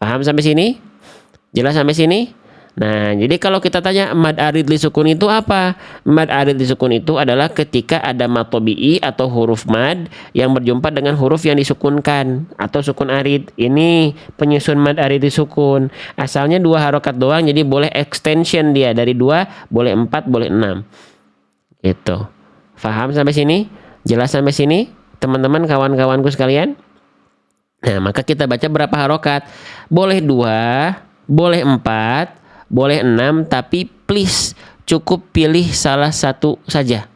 Paham sampai sini? Jelas sampai sini? Nah, jadi kalau kita tanya mad arid li sukun itu apa? Mad arid li sukun itu adalah ketika ada mad tabi'i atau huruf mad yang berjumpa dengan huruf yang disukunkan atau sukun arid. Ini penyusun mad arid li sukun. Asalnya 2 harokat doang, jadi boleh extension dia dari 2, boleh 4, boleh 6. Gitu. Paham sampai sini? Jelas sampai sini? Teman-teman, kawan-kawanku sekalian? Nah, maka kita baca berapa harokat? Boleh 2, boleh 4, boleh 6, tapi please cukup pilih salah satu saja.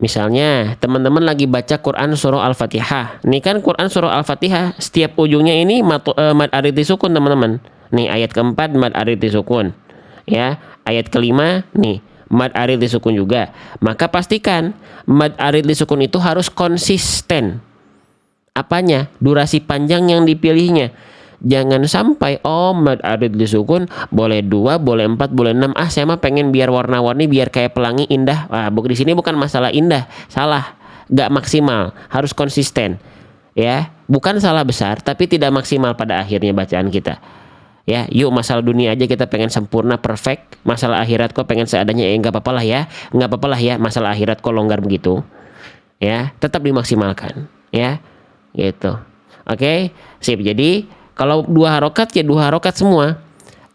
Misalnya teman-teman lagi baca Quran surah Al-Fatihah. Nih kan Quran surah Al-Fatihah setiap ujungnya ini mad arid disukun teman-teman. Nih ayat keempat mad arid disukun. Ya, ayat kelima nih mad arid disukun juga. Maka pastikan mad arid disukun itu harus konsisten. Apanya? Durasi panjang yang dipilihnya. Jangan sampai mad arid disukun boleh 2, boleh 4, boleh 6. Saya mah pengen biar warna-warni, biar kayak pelangi indah. Di sini bukan masalah indah, salah. Gak maksimal, harus konsisten. Ya, bukan salah besar, tapi tidak maksimal pada akhirnya bacaan kita. Ya, yuk masalah dunia aja kita pengen sempurna, perfect. Masalah akhirat kok pengen seadanya, nggak apa-apa lah ya. Nggak apa-apa lah ya, masalah akhirat kok longgar begitu. Ya, tetap dimaksimalkan. Ya, gitu. Oke, sip. Jadi kalau 2 harokat ya 2 harokat semua.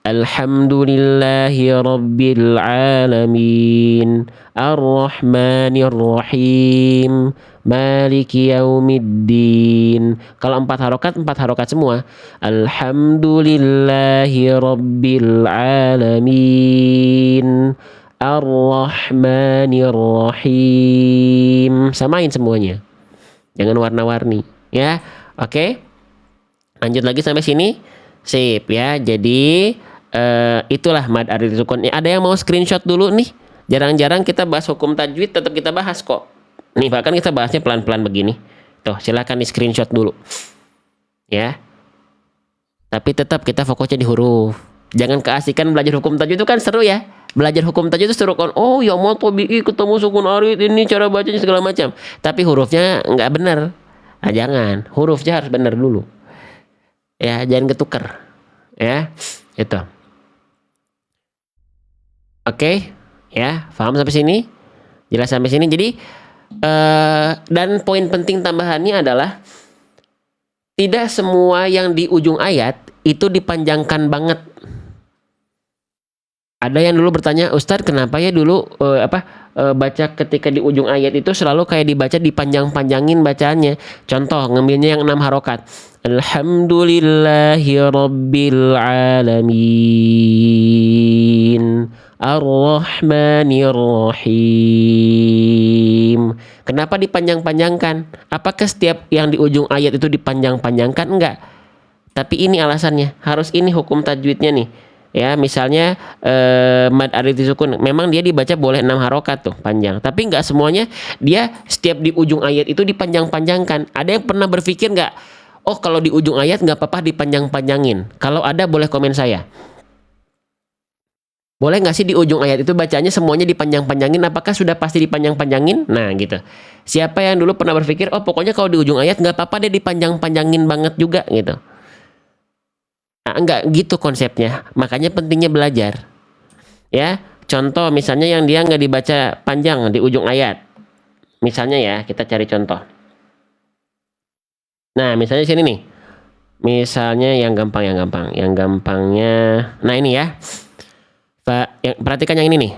Alhamdulillahi rabbil alamin Ar-Rahmanir Rahim Maliki yaumiddin. Kalau 4 harokat semua. Alhamdulillahi rabbil alamin Ar-Rahmanir Rahim. Samain semuanya. Jangan warna-warni ya. Oke. Lanjut lagi sampai sini. Sip ya. Jadi itulah mad arid sukun. Ada yang mau screenshot dulu nih? Jarang-jarang kita bahas hukum tajwid, tetap kita bahas kok. Nih bahkan kita bahasnya pelan-pelan begini. Tuh, silakan di screenshot dulu. Ya. Tapi tetap kita fokusnya di huruf. Jangan keasikan belajar hukum tajwid itu kan seru ya. Belajar hukum tajwid itu seru kan. Oh ya mau tabi'i ketemu sukun arid, ini cara bacanya segala macam. Tapi hurufnya nggak benar. Nah, jangan. Hurufnya harus benar dulu. Ya, jangan ketukar. Ya, itu. Oke, ya, paham sampai sini? Jelas sampai sini. Jadi Dan poin penting tambahannya adalah tidak semua yang di ujung ayat itu dipanjangkan banget. Ada yang dulu bertanya, Ustadz kenapa ya dulu baca ketika di ujung ayat itu selalu kayak dibaca dipanjang-panjangin bacaannya. Contoh ngambilnya yang 6 harokat. Alhamdulillahi Rabbil Alamin Ar-Rahmanir Rahim. Kenapa dipanjang-panjangkan? Apakah setiap yang di ujung ayat itu dipanjang-panjangkan? Enggak. Tapi ini alasannya. Harus ini hukum tajwidnya nih. Ya, misalnya mad ariti sukun, memang dia dibaca boleh 6 harokat tuh panjang, tapi nggak semuanya dia setiap di ujung ayat itu dipanjang-panjangkan. Ada yang pernah berpikir nggak, oh kalau di ujung ayat nggak apa-apa dipanjang-panjangin? Kalau ada boleh komen saya. Boleh nggak sih di ujung ayat itu bacanya semuanya dipanjang-panjangin? Apakah sudah pasti dipanjang-panjangin? Nah gitu. Siapa yang dulu pernah berpikir, oh pokoknya kalau di ujung ayat nggak apa-apa deh dipanjang-panjangin banget juga gitu. Nah, enggak gitu konsepnya. Makanya pentingnya belajar. Ya, contoh misalnya yang dia nggak dibaca panjang di ujung ayat. Misalnya ya, kita cari contoh. Nah, misalnya sini nih. Misalnya yang gampang, yang gampangnya. Nah ini ya. Perhatikan yang ini nih.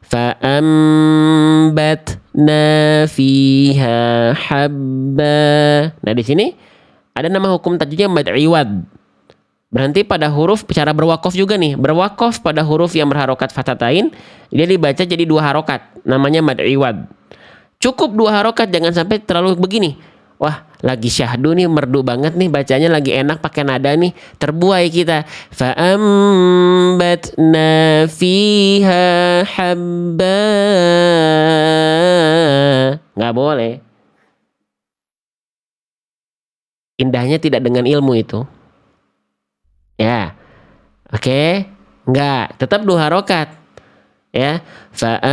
Fa'ambatna fiha habba. Nah di sini ada nama hukum tajwidnya mad iwad. Berhenti pada huruf, cara berwakof juga nih. Berwakof pada huruf yang berharokat fathatain, dia dibaca jadi 2 harokat. Namanya mad iwad. Cukup 2 harokat, jangan sampai terlalu begini. Wah, lagi syahdu nih, merdu banget nih, bacanya lagi enak pakai nada nih. Terbuai kita. Fa'ambatna fiha habba. Nggak boleh. Indahnya tidak dengan ilmu itu. Ya, oke, enggak, tetap 2 harokat, ya. Fa'ambatna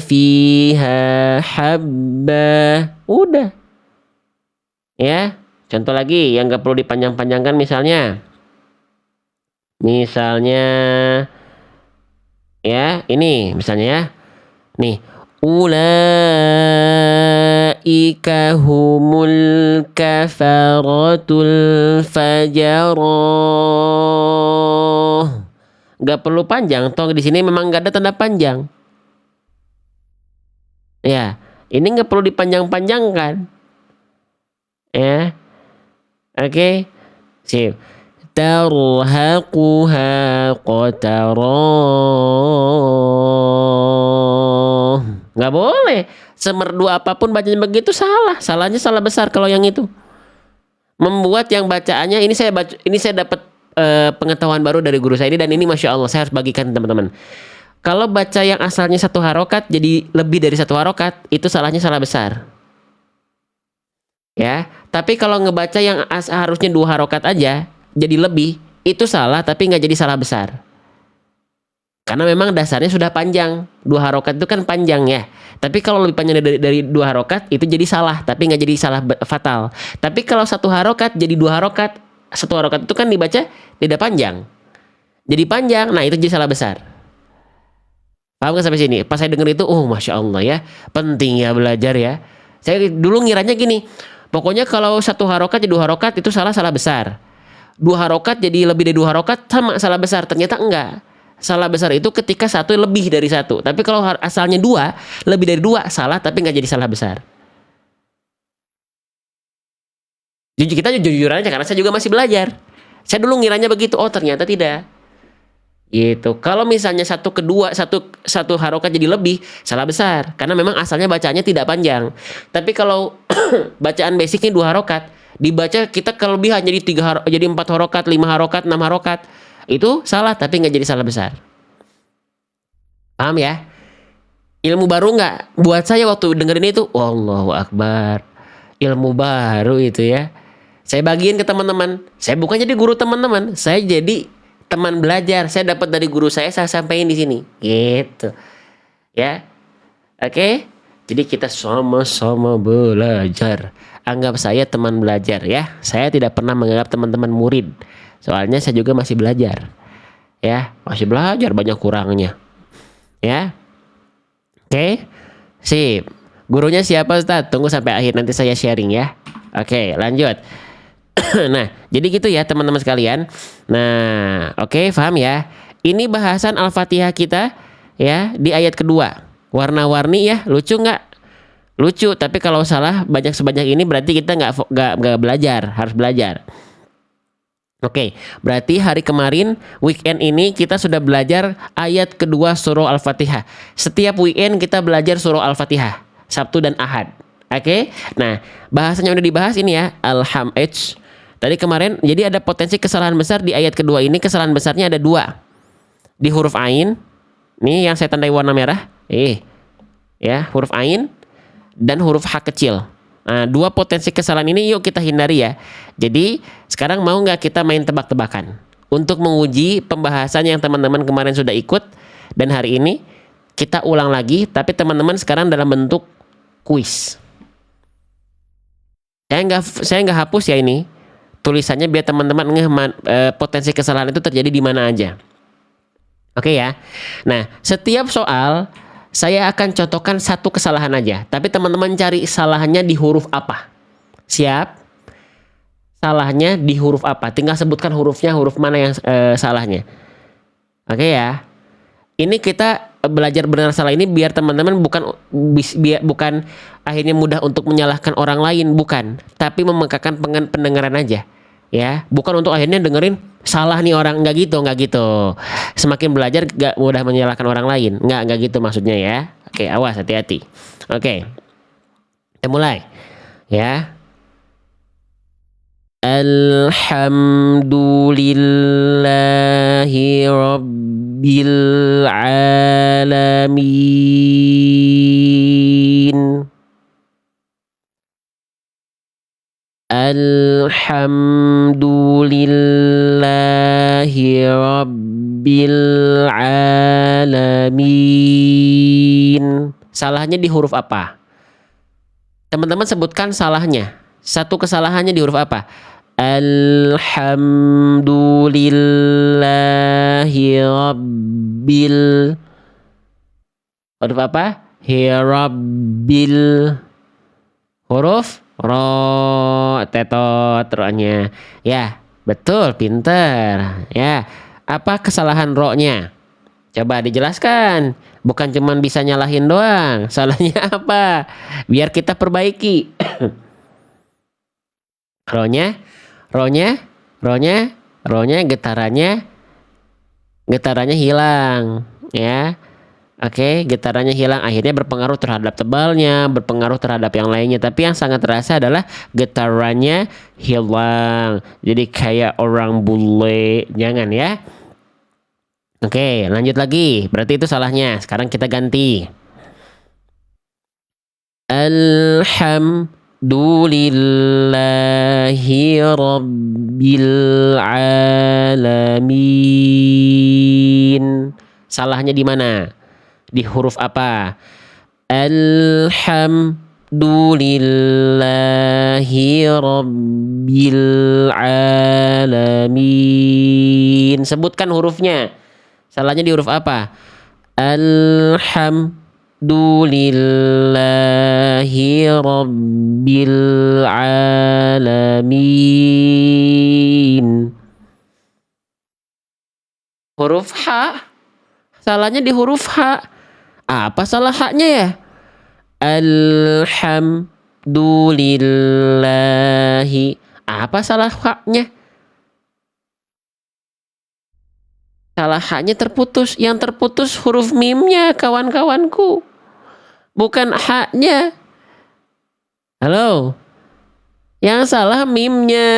fiha habba, udah, ya. Contoh lagi yang gak perlu dipanjang-panjangkan misalnya, ya, ini misalnya ya, nih. Ulaika humul kafaratul fajaroh. Gak perlu panjang, toh di sini memang gak ada tanda panjang. Ya, ini gak perlu dipanjang-panjangkan. Ya, oke, sip. Tarhaquha qatarah. Nggak boleh. Semerdu apapun bacanya begitu salah. Salahnya salah besar kalau yang itu. Membuat yang bacaannya ini saya dapat pengetahuan baru dari guru saya ini, dan ini masya Allah saya harus bagikan teman-teman. Kalau baca yang asalnya 1 harokat jadi lebih dari 1 harokat, itu salahnya salah besar. Ya, tapi kalau ngebaca yang harusnya 2 harokat aja jadi lebih, itu salah tapi nggak jadi salah besar. Karena memang dasarnya sudah panjang. 2 harokat itu kan panjang ya. Tapi kalau lebih panjang dari 2 harokat itu jadi salah, tapi nggak jadi salah fatal. Tapi kalau 1 harokat jadi 2 harokat, 1 harokat itu kan dibaca tidak panjang. Jadi panjang, nah itu jadi salah besar. Paham nggak sampai sini? Pas saya denger itu, oh masya Allah ya, penting ya belajar ya. Saya dulu ngiranya gini, pokoknya kalau 1 harokat jadi 2 harokat itu salah besar. 2 harokat jadi lebih dari 2 harokat sama salah besar. Ternyata enggak. Salah besar itu ketika 1 lebih dari 1. Tapi kalau asalnya 2, lebih dari 2 salah tapi nggak jadi salah besar. Kita jujur aja karena saya juga masih belajar. Saya dulu ngiranya begitu, oh ternyata tidak. Gitu. Kalau misalnya 1 kedua, 1 harokat jadi lebih, salah besar. Karena memang asalnya bacaannya tidak panjang. Tapi kalau bacaan basicnya 2 harokat, dibaca kita kelebihan jadi 4 harokat, 5 harokat, 6 harokat. Itu salah tapi nggak jadi salah besar. Paham ya? Ilmu baru nggak? Buat saya waktu dengerin itu, Allahu Akbar. Ilmu baru itu ya. Saya bagiin ke teman-teman. Saya bukan jadi guru teman-teman, saya jadi teman belajar. Saya dapat dari guru saya sampaikan di sini. Gitu. Ya. Oke? Jadi kita sama-sama belajar. Anggap saya teman belajar ya. Saya tidak pernah menganggap teman-teman murid. Soalnya saya juga masih belajar. Ya, masih belajar banyak kurangnya. Ya. Oke. Sip. Gurunya siapa Ustadz? Tunggu sampai akhir nanti saya sharing ya. Oke, lanjut. Nah, jadi gitu ya teman-teman sekalian. Nah, oke, paham ya. Ini bahasan Al-Fatihah kita ya di ayat kedua. Warna-warni ya, lucu nggak? Lucu, tapi kalau salah banyak sebanyak ini berarti kita nggak belajar, harus belajar. Oke, berarti hari kemarin weekend ini kita sudah belajar ayat kedua surah Al-Fatihah. Setiap weekend kita belajar surah Al-Fatihah, Sabtu dan Ahad. Oke, nah bahasanya udah dibahas ini ya, Alhamdulillah. Tadi kemarin, jadi ada potensi kesalahan besar di ayat kedua ini. Kesalahan besarnya ada dua. Di huruf Ain, nih yang saya tandai warna merah, ya huruf Ain dan huruf H kecil. Nah, dua potensi kesalahan ini yuk kita hindari ya. Jadi sekarang mau nggak kita main tebak-tebakan untuk menguji pembahasan yang teman-teman kemarin sudah ikut, dan hari ini kita ulang lagi, tapi teman-teman sekarang dalam bentuk kuis. Saya nggak hapus ya ini tulisannya biar teman-teman potensi kesalahan itu terjadi di mana aja. Oke ya. Nah, setiap soal saya akan contohkan satu kesalahan aja, tapi teman-teman cari salahnya di huruf apa. Siap? Salahnya di huruf apa? Tinggal sebutkan hurufnya, huruf mana yang salahnya. Oke ya. Ini kita belajar benar salah ini biar teman-teman bukan akhirnya mudah untuk menyalahkan orang lain, bukan, tapi memekakan pendengaran aja. Ya, bukan untuk akhirnya dengerin salah nih orang, nggak gitu. Semakin belajar nggak mudah menyalahkan orang lain, nggak gitu maksudnya ya. Oke, awas, hati-hati. Oke, kita mulai ya. Alhamdulillahi rabbil alamin. Alhamdulillahi rabbil alamin. Salahnya di huruf apa? Teman-teman sebutkan salahnya. Satu kesalahannya di huruf apa? Alhamdulillahi rabbil. Huruf apa? Rabbil. Huruf ro, tetot, ro-nya. Ya, betul, pinter. Ya, apa kesalahan ro-nya? Coba dijelaskan. Bukan cuman bisa nyalahin doang. Salahnya apa? Biar kita perbaiki. Ro-nya, getarannya hilang. Ya. Oke, getarannya hilang, akhirnya berpengaruh terhadap tebalnya, berpengaruh terhadap yang lainnya. Tapi yang sangat terasa adalah getarannya hilang. Jadi kayak orang bule, jangan ya. Oke, lanjut lagi. Berarti itu salahnya. Sekarang kita ganti. Alhamdulillahi rabbil alamin. Salahnya di mana? Di huruf apa? Alhamdulillahi rabbil alamin. Sebutkan hurufnya. Salahnya di huruf apa? Alhamdulillahi rabbil alamin. Huruf H. Salahnya di huruf H. Apa salah haknya ya? Alhamdulillahi. Apa salah haknya? Salah haknya terputus. Yang terputus huruf mimnya, kawan-kawanku. Bukan haknya. Halo? Yang salah mimnya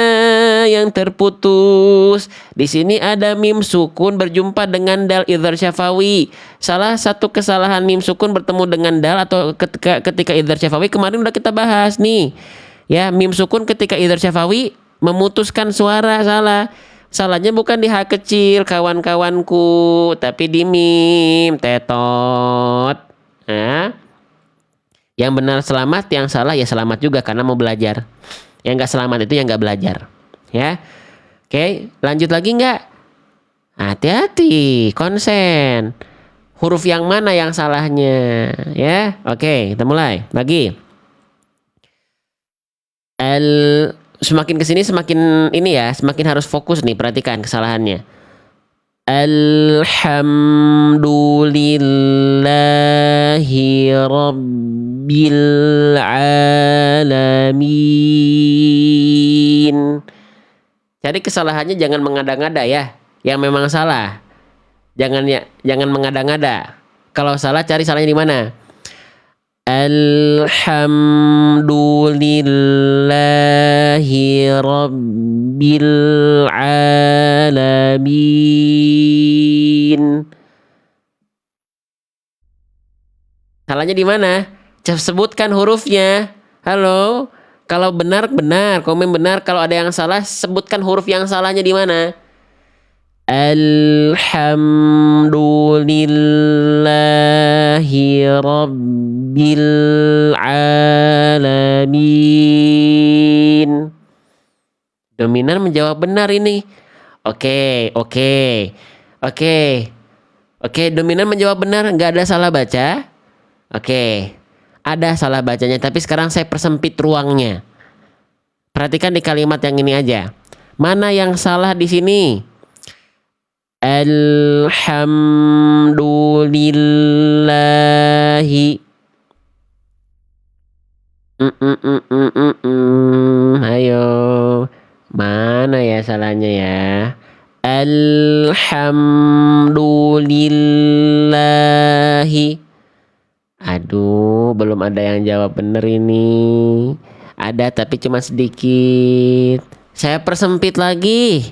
yang terputus. Di sini ada mim sukun berjumpa dengan dal idhar syafawi. Salah satu kesalahan mim sukun bertemu dengan dal atau ketika idhar syafawi kemarin udah kita bahas nih. Ya, mim sukun ketika idhar syafawi memutuskan suara, salah. Salahnya bukan di H kecil kawan-kawanku, tapi di mim tetot. Nah, yang benar selamat, yang salah ya selamat juga karena mau belajar. Yang nggak selamat itu yang nggak belajar, ya. Oke, lanjut lagi nggak? Hati-hati, konsen. huruf yang mana yang salahnya? Ya, oke, kita mulai lagi. Semakin kesini semakin ini ya, semakin harus fokus nih, perhatikan kesalahannya. Alhamdulillahi rabbil alamin. Jadi kesalahannya jangan mengada-ngada ya, yang memang salah. Jangan mengada-ngada. Kalau salah cari salahnya di mana? Alhamdulillahi rabbil alamin. Salahnya di mana? Sebutkan hurufnya. Halo. Kalau benar benar, komen benar. Kalau ada yang salah, sebutkan huruf yang salahnya di mana. Alhamdulillahi rabbil alamin. Dominan menjawab benar ini. Oke. Dominan menjawab benar, nggak ada salah baca. Oke. Ada salah bacanya, tapi sekarang saya persempit ruangnya. Perhatikan di kalimat yang ini aja. Mana yang salah di sini? Alhamdulillahi. Ayo. Mana ya salahnya ya? Alhamdulillahi. Aduh, belum ada yang jawab bener ini. Ada tapi cuma sedikit. Saya persempit lagi.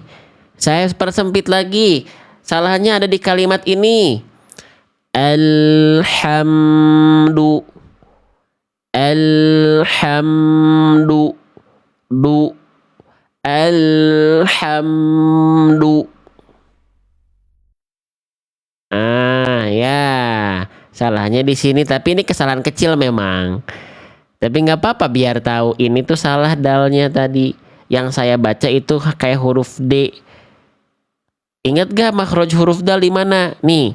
Salahnya ada di kalimat ini. Alhamdu. Ya. Salahnya di sini, tapi ini kesalahan kecil memang. Tapi nggak apa-apa, biar tahu ini tuh salah dalnya tadi. Yang saya baca itu kayak huruf D. Ingat gak makhraj huruf dal di mana? Nih,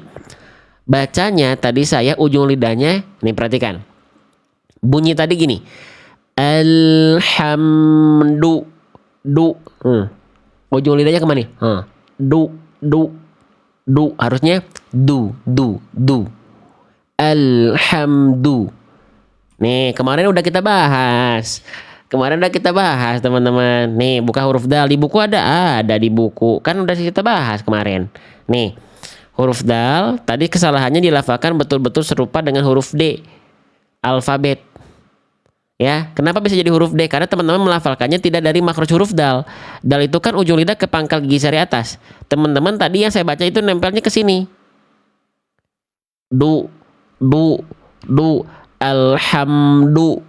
bacanya tadi saya ujung lidahnya. Nih perhatikan. Bunyi tadi gini. Alhamdu. Ujung lidahnya kemana nih? Du. Harusnya du. Alhamdu. Nih, kemarin udah kita bahas. Teman-teman. Nih, buka huruf dal di buku ada di buku. Kan udah kita bahas kemarin. Nih, huruf dal tadi kesalahannya dilafalkan betul-betul serupa dengan huruf D. Alfabet. Ya, kenapa bisa jadi huruf D? Karena teman-teman melafalkannya tidak dari makhraj huruf dal. Dal itu kan ujung lidah ke pangkal gigi sari atas. Teman-teman tadi yang saya baca itu nempelnya ke sini. Du. Alhamdu.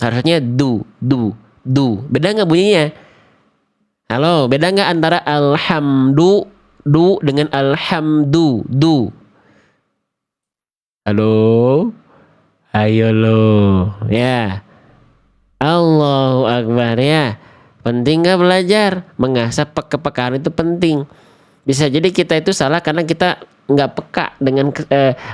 Harusnya du. Beda nggak bunyinya? Halo, beda nggak antara alhamdu dengan alhamdu? Halo, ayo lo, ya. Allahu Akbar ya. Penting nggak belajar? Mengasah kepekaan itu penting. Bisa jadi kita itu salah karena kita nggak peka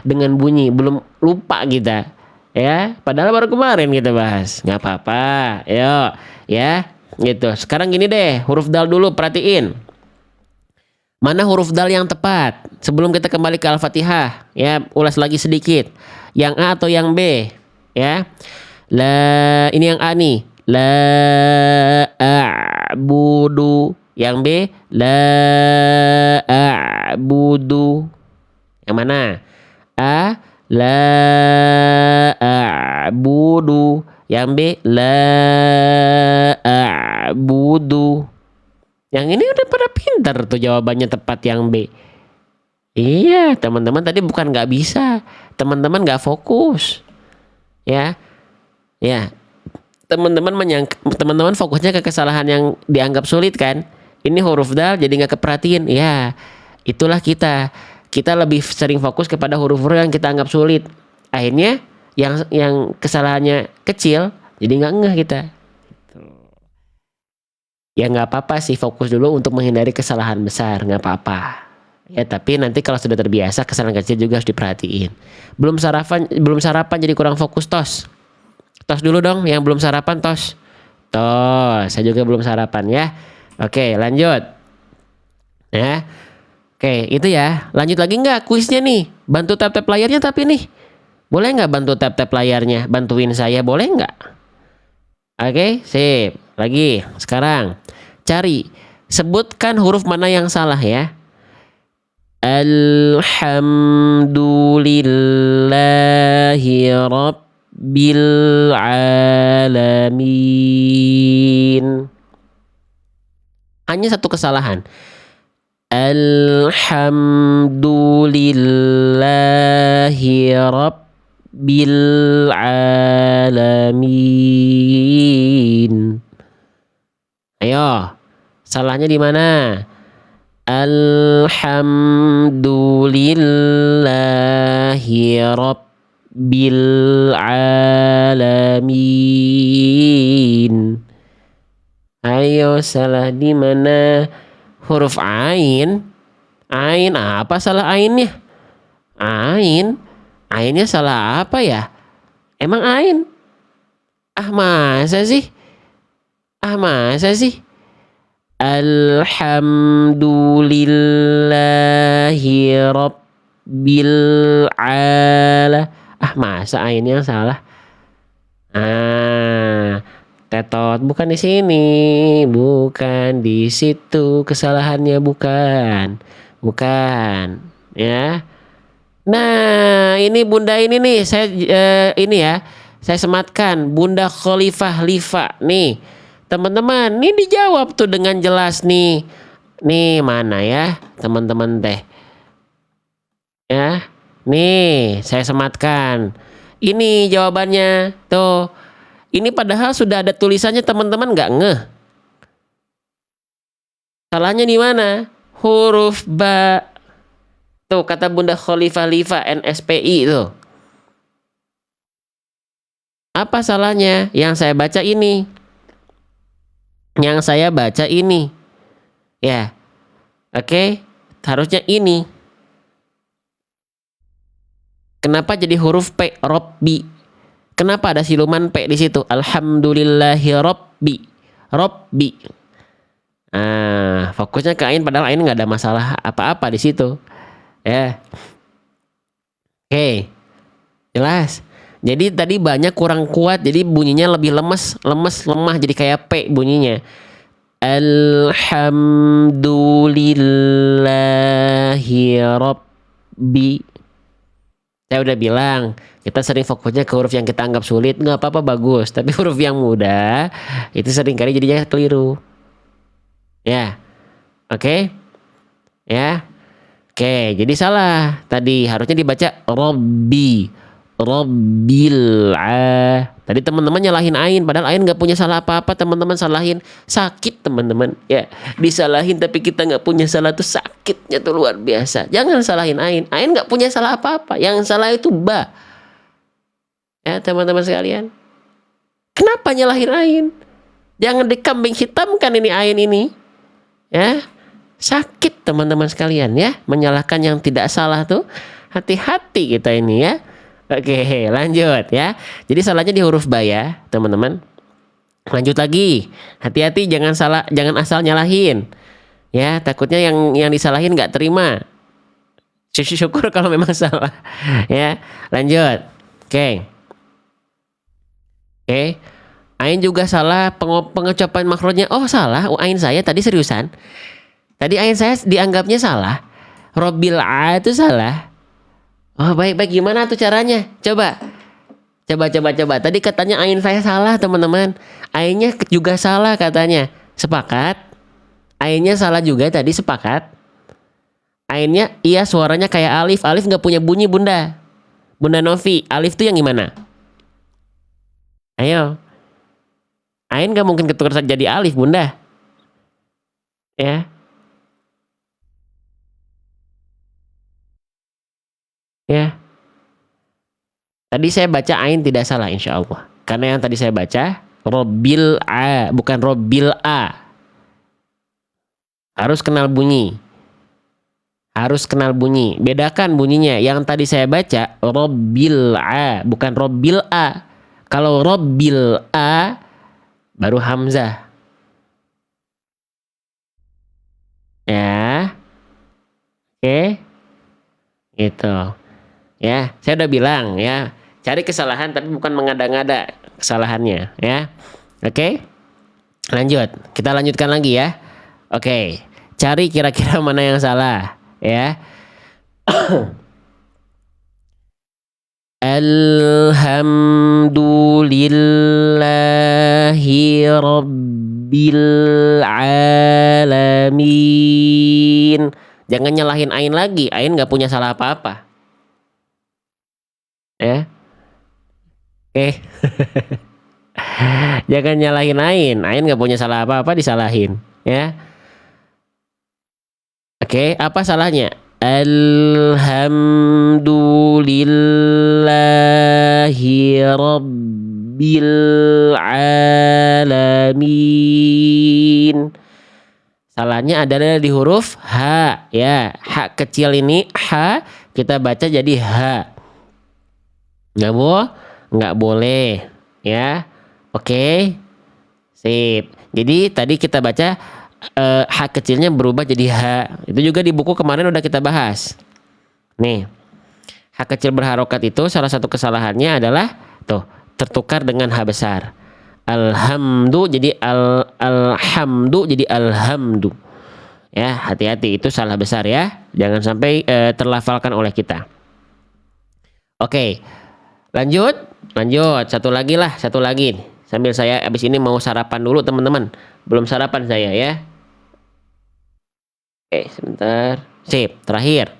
dengan bunyi, belum lupa kita ya, padahal baru kemarin kita bahas. Nggak apa-apa, yuk ya gitu. Sekarang gini deh, huruf dal dulu, perhatiin mana huruf dal yang tepat sebelum kita kembali ke Al-Fatihah ya. Ulas lagi sedikit, yang A atau yang B ya. Ini yang A nih, la a'budu. Yang B, la a'budu. Yang mana? A, la a'budu. Yang B, la a'budu. Yang ini udah pada pintar tuh, jawabannya tepat yang B. Iya, teman-teman tadi bukan nggak bisa, teman-teman nggak fokus. Ya, teman-teman fokusnya ke kesalahan yang dianggap sulit kan. Ini huruf dal jadi nggak keperhatiin. Ya, itulah kita lebih sering fokus kepada huruf-huruf yang kita anggap sulit. Akhirnya yang kesalahannya kecil jadi nggak ngeh kita. Ya nggak apa-apa sih, fokus dulu untuk menghindari kesalahan besar, nggak apa-apa. Ya, tapi nanti kalau sudah terbiasa kesalahan kecil juga harus diperhatiin. Belum sarapan jadi kurang fokus tos. Tos dulu dong yang belum sarapan tos. Tos, saya juga belum sarapan ya. Oke, lanjut. Ya. Oke, itu ya. Lanjut lagi nggak kuisnya nih? Bantu tap-tap layarnya tapi nih. Boleh nggak bantu tap-tap layarnya? Bantuin saya boleh nggak? Oke, sip. Lagi, sekarang cari. Sebutkan huruf mana yang salah ya. Alhamdulillahi Rabbil Alamin. Hanya satu kesalahan. Alhamdulillahi Rabbil Alamin. Ayo, salahnya di mana? Alhamdulillahi Rabbil Alamin. Ayo, salah di mana? Huruf ain. Ain apa salah ainnya? Ain. Ainnya salah apa ya? Emang ain? Ah, masa sih? Ah, masa sih? Alhamdulillahi Rabbil Ala. Ah, masa ainnya salah? Ah, tetot bukan di sini, bukan di situ kesalahannya bukan, bukan, ya. Nah, ini Bunda ini nih, saya ini ya, saya sematkan Bunda Khalifah Lifa nih, teman-teman. Ini dijawab tuh dengan jelas nih, nih mana ya, teman-teman teh, ya. Nih, saya sematkan. Ini jawabannya tuh. Ini padahal sudah ada tulisannya teman-teman nggak ngeh. Salahnya di mana? Huruf ba. Tuh kata Bunda Khalifah Lifa NSPI tuh. Apa salahnya? Yang saya baca ini. Yang saya baca ini. Ya. Oke. Harusnya ini. Kenapa jadi huruf P? Robbi. Kenapa ada siluman P di situ? Alhamdulillahi Robbi. Robbi. Nah, fokusnya ke ain padahal ain nggak ada masalah apa-apa di situ. Ya. Oke. Jelas. Jadi tadi banyak kurang kuat, jadi bunyinya lebih lemes, lemah, jadi kayak P bunyinya. Alhamdulillahi Rabbi. Saya udah bilang, kita sering fokusnya ke huruf yang kita anggap sulit, nggak apa-apa bagus. Tapi huruf yang mudah, itu seringkali jadinya keliru. Ya, oke? Ya, oke. Jadi salah. Tadi harusnya dibaca Robbi. Robbil Tadi teman-teman nyalahin ain, padahal ain nggak punya salah apa-apa. Teman-teman salahin sakit teman-teman. Ya, disalahin tapi kita nggak punya salah tuh sakitnya tuh luar biasa. Jangan salahin ain. Ain nggak punya salah apa-apa. Yang salah itu ba. Ya teman-teman sekalian. Kenapa nyalahin ain? Jangan dikambing hitamkan ini ain ini. Ya, sakit teman-teman sekalian ya. Menyalahkan yang tidak salah tuh. Hati-hati kita ini ya. Oke, lanjut ya. Jadi salahnya di huruf ba ya, teman-teman. Lanjut lagi. Hati-hati jangan salah, jangan asal nyalahin. Ya, takutnya yang disalahin nggak terima. Syukur kalau memang salah. Ya, lanjut. Oke. Oke. Ain juga salah pengucapan makronya. Oh, salah. Ain saya tadi seriusan. Tadi ain saya dianggapnya salah. Robbil A itu salah. Oh, baik. Gimana tuh caranya? Coba. Tadi katanya ain saya salah, teman-teman. Ainnya juga salah katanya. Sepakat? Ainnya salah juga tadi, sepakat? Ainnya, iya suaranya kayak alif. Alif nggak punya bunyi, Bunda. Bunda Novi, alif tuh yang gimana? Ayo. Ain nggak mungkin ketukar jadi alif, Bunda. Ya. Ya. Tadi saya baca ain tidak salah insya Allah. Karena yang tadi saya baca Robbil A, bukan Robbil A. Harus kenal bunyi. Harus kenal bunyi. Bedakan bunyinya. Yang tadi saya baca Robbil A, bukan Robbil A. Kalau Robbil A baru hamzah. Ya. Oke. Gitu. Ya, saya udah bilang ya. Cari kesalahan tapi bukan mengada-ngada kesalahannya, ya. Oke? Lanjut. Kita lanjutkan lagi ya. Oke. Cari kira-kira mana yang salah, ya. Alhamdulillahi Rabbil Alamin. Jangan nyalahin Ain lagi. Ain nggak punya salah apa-apa. Ya. Oke. Jangan nyalahin Ain. Ain nggak punya salah apa-apa disalahin. Ya. Oke. Apa salahnya? Alhamdulillahi Rabbil Alamin. Salahnya adalah di huruf H, ya. H kecil ini, H, kita baca jadi H. Nggak boleh, ya. Oke. Sip. Jadi tadi kita baca H kecilnya berubah jadi H. Itu juga di buku kemarin udah kita bahas. Nih, H kecil berharokat itu salah satu kesalahannya adalah tuh tertukar dengan H besar. Alhamdu jadi alhamdu jadi alhamdu. Ya, hati-hati itu salah besar ya. Jangan sampai terlafalkan oleh kita. Oke. Lanjut. Satu lagi. Sambil saya habis ini mau sarapan dulu teman-teman. Belum sarapan saya ya. Oke, sebentar. Sip, terakhir.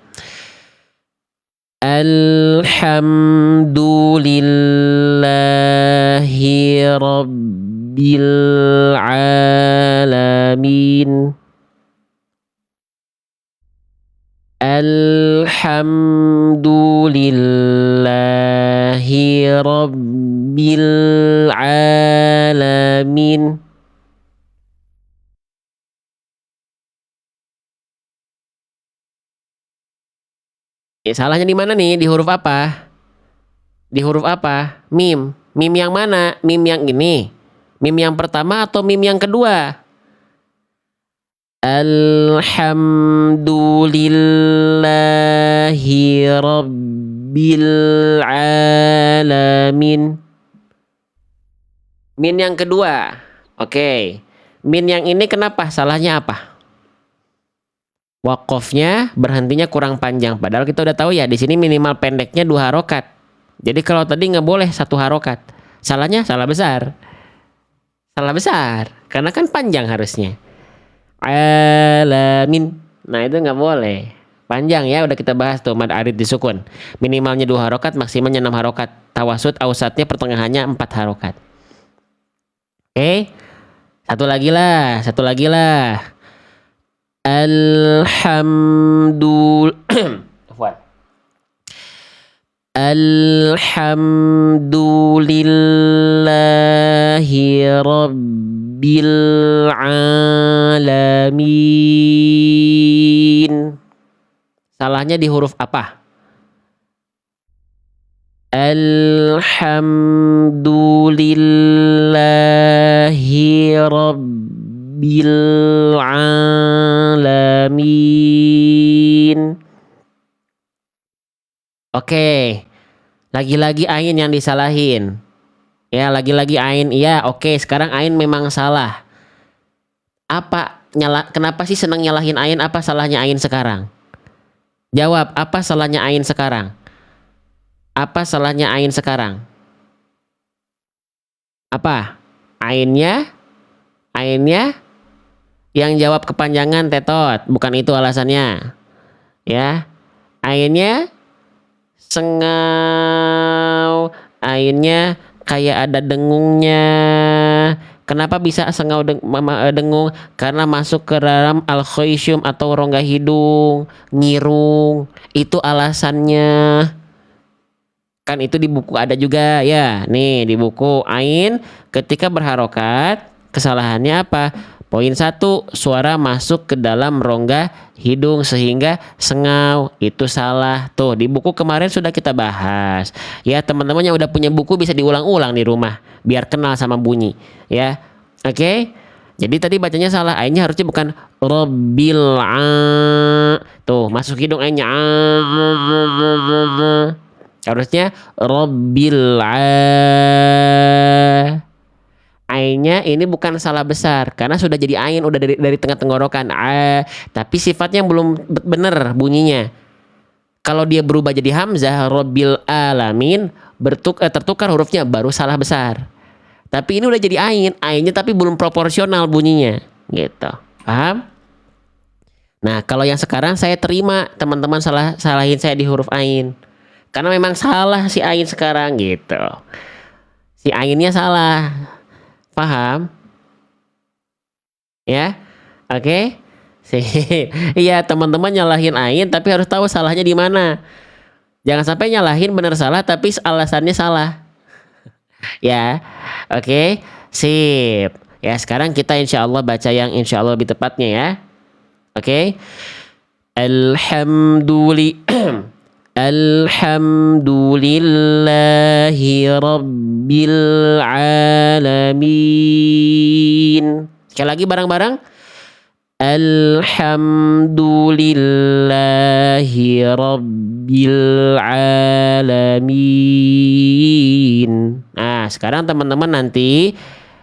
Alhamdulillahi Rabbil Alamin. Alhamdulillahi Rabbil Alamin. Salahnya di mana nih? Di huruf apa? Di huruf apa? Mim. Mim yang mana? Mim yang ini. Mim yang pertama atau mim yang kedua? Alhamdulillahi Rabbil Alamin. Min yang kedua. Oke. Min yang ini kenapa? Salahnya apa? Wakofnya berhentinya kurang panjang. Padahal kita udah tahu ya di sini minimal pendeknya 2 harokat. Jadi kalau tadi nggak boleh 1 harokat. Salahnya salah besar. Salah besar. Karena kan panjang harusnya. Alamin. Nah itu nggak boleh. Panjang ya udah kita bahas tuh mad arid disukun. Minimalnya 2 harokat, maksimalnya 6 harokat. Tawasud ausatnya pertengahannya 4 harokat. Oke. Satu lagi lah. Alhamdulillahi Rabbil Alamin. Salahnya di huruf apa? Alhamdulillahi Rabbil Alamin. Oke. Lagi-lagi ain yang disalahin. Ya, lagi-lagi ain. Iya, oke. Sekarang ain memang salah. Kenapa sih senang nyalahin ain? Apa salahnya ain sekarang? Jawab, apa salahnya ain sekarang? Apa salahnya ain sekarang? Apa? Ainnya yang jawab kepanjangan tetot, bukan itu alasannya. Ya. Ainnya sengau, ainnya kayak ada dengungnya. Kenapa bisa sengau dengung? Karena masuk ke dalam al-khaysyum atau rongga hidung, ngirung. Itu alasannya. Kan itu di buku ada juga ya. Nih di buku ain ketika berharokat kesalahannya apa? Poin 1, suara masuk ke dalam rongga hidung sehingga sengau. Itu salah. Tuh, di buku kemarin sudah kita bahas. Ya, teman-teman yang udah punya buku bisa diulang-ulang di rumah biar kenal sama bunyi, ya. Oke? Jadi tadi bacanya salah. A-nya harusnya bukan Rabbil a. Tuh, masuk hidung A-nya. Harusnya Rabbil a. Ainnya ini bukan salah besar karena sudah jadi ain, udah dari tengah tenggorokan tapi sifatnya belum benar bunyinya. Kalau dia berubah jadi hamzah Rabbil alamin, tertukar hurufnya baru salah besar. Tapi ini udah jadi ainnya tapi belum proporsional bunyinya gitu. Paham? Nah, kalau yang sekarang saya terima teman-teman salahin saya di huruf ain. Karena memang salah si ain sekarang gitu. Si ainnya salah. Paham? Ya, oke. Iya, teman-teman nyalahin ain tapi harus tahu salahnya di mana. Jangan sampai nyalahin benar salah tapi alasannya salah. Ya, oke. Sip. Ya, sekarang kita insya Allah baca yang insya Allah lebih tepatnya ya. Oke. Alhamdulillahi Rabbil Alamin. Sekali lagi bareng-bareng. Alhamdulillahi Rabbil Alamin. Nah, sekarang teman-teman nanti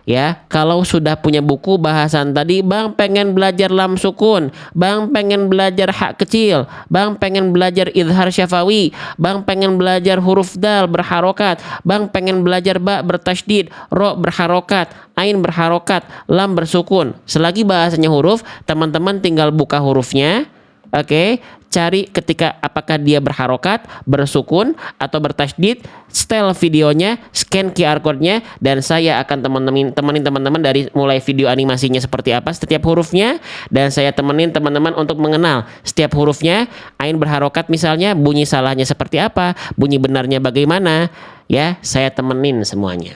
ya, kalau sudah punya buku bahasan tadi, Bang pengen belajar lam sukun, Bang pengen belajar hak kecil, Bang pengen belajar idhar syafawi, Bang pengen belajar huruf dal berharokat, Bang pengen belajar ba bertasydid, ro berharokat, ain berharokat, lam bersukun. Selagi bahasanya huruf, teman-teman tinggal buka hurufnya. Oke, cari ketika apakah dia berharokat, bersukun, atau bertasydid, setel videonya, scan QR code-nya, dan saya akan temenin teman-teman dari mulai video animasinya seperti apa setiap hurufnya, dan saya temenin teman-teman untuk mengenal setiap hurufnya. Ain berharokat misalnya, bunyi salahnya seperti apa, bunyi benarnya bagaimana, ya, saya temenin semuanya.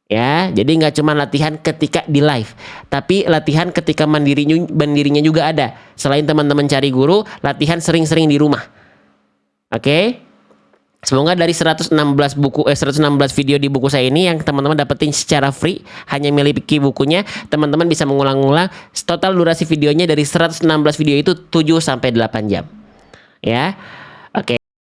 Ya, jadi nggak cuma latihan ketika di live, tapi latihan ketika mandirinya juga ada. Selain teman-teman cari guru, latihan sering-sering di rumah. Oke? Semoga dari 116 video di buku saya ini yang teman-teman dapetin secara free, hanya miliki bukunya, teman-teman bisa mengulang-ulang. Total durasi videonya dari 116 video itu 7 sampai 8 jam. Ya. Oke.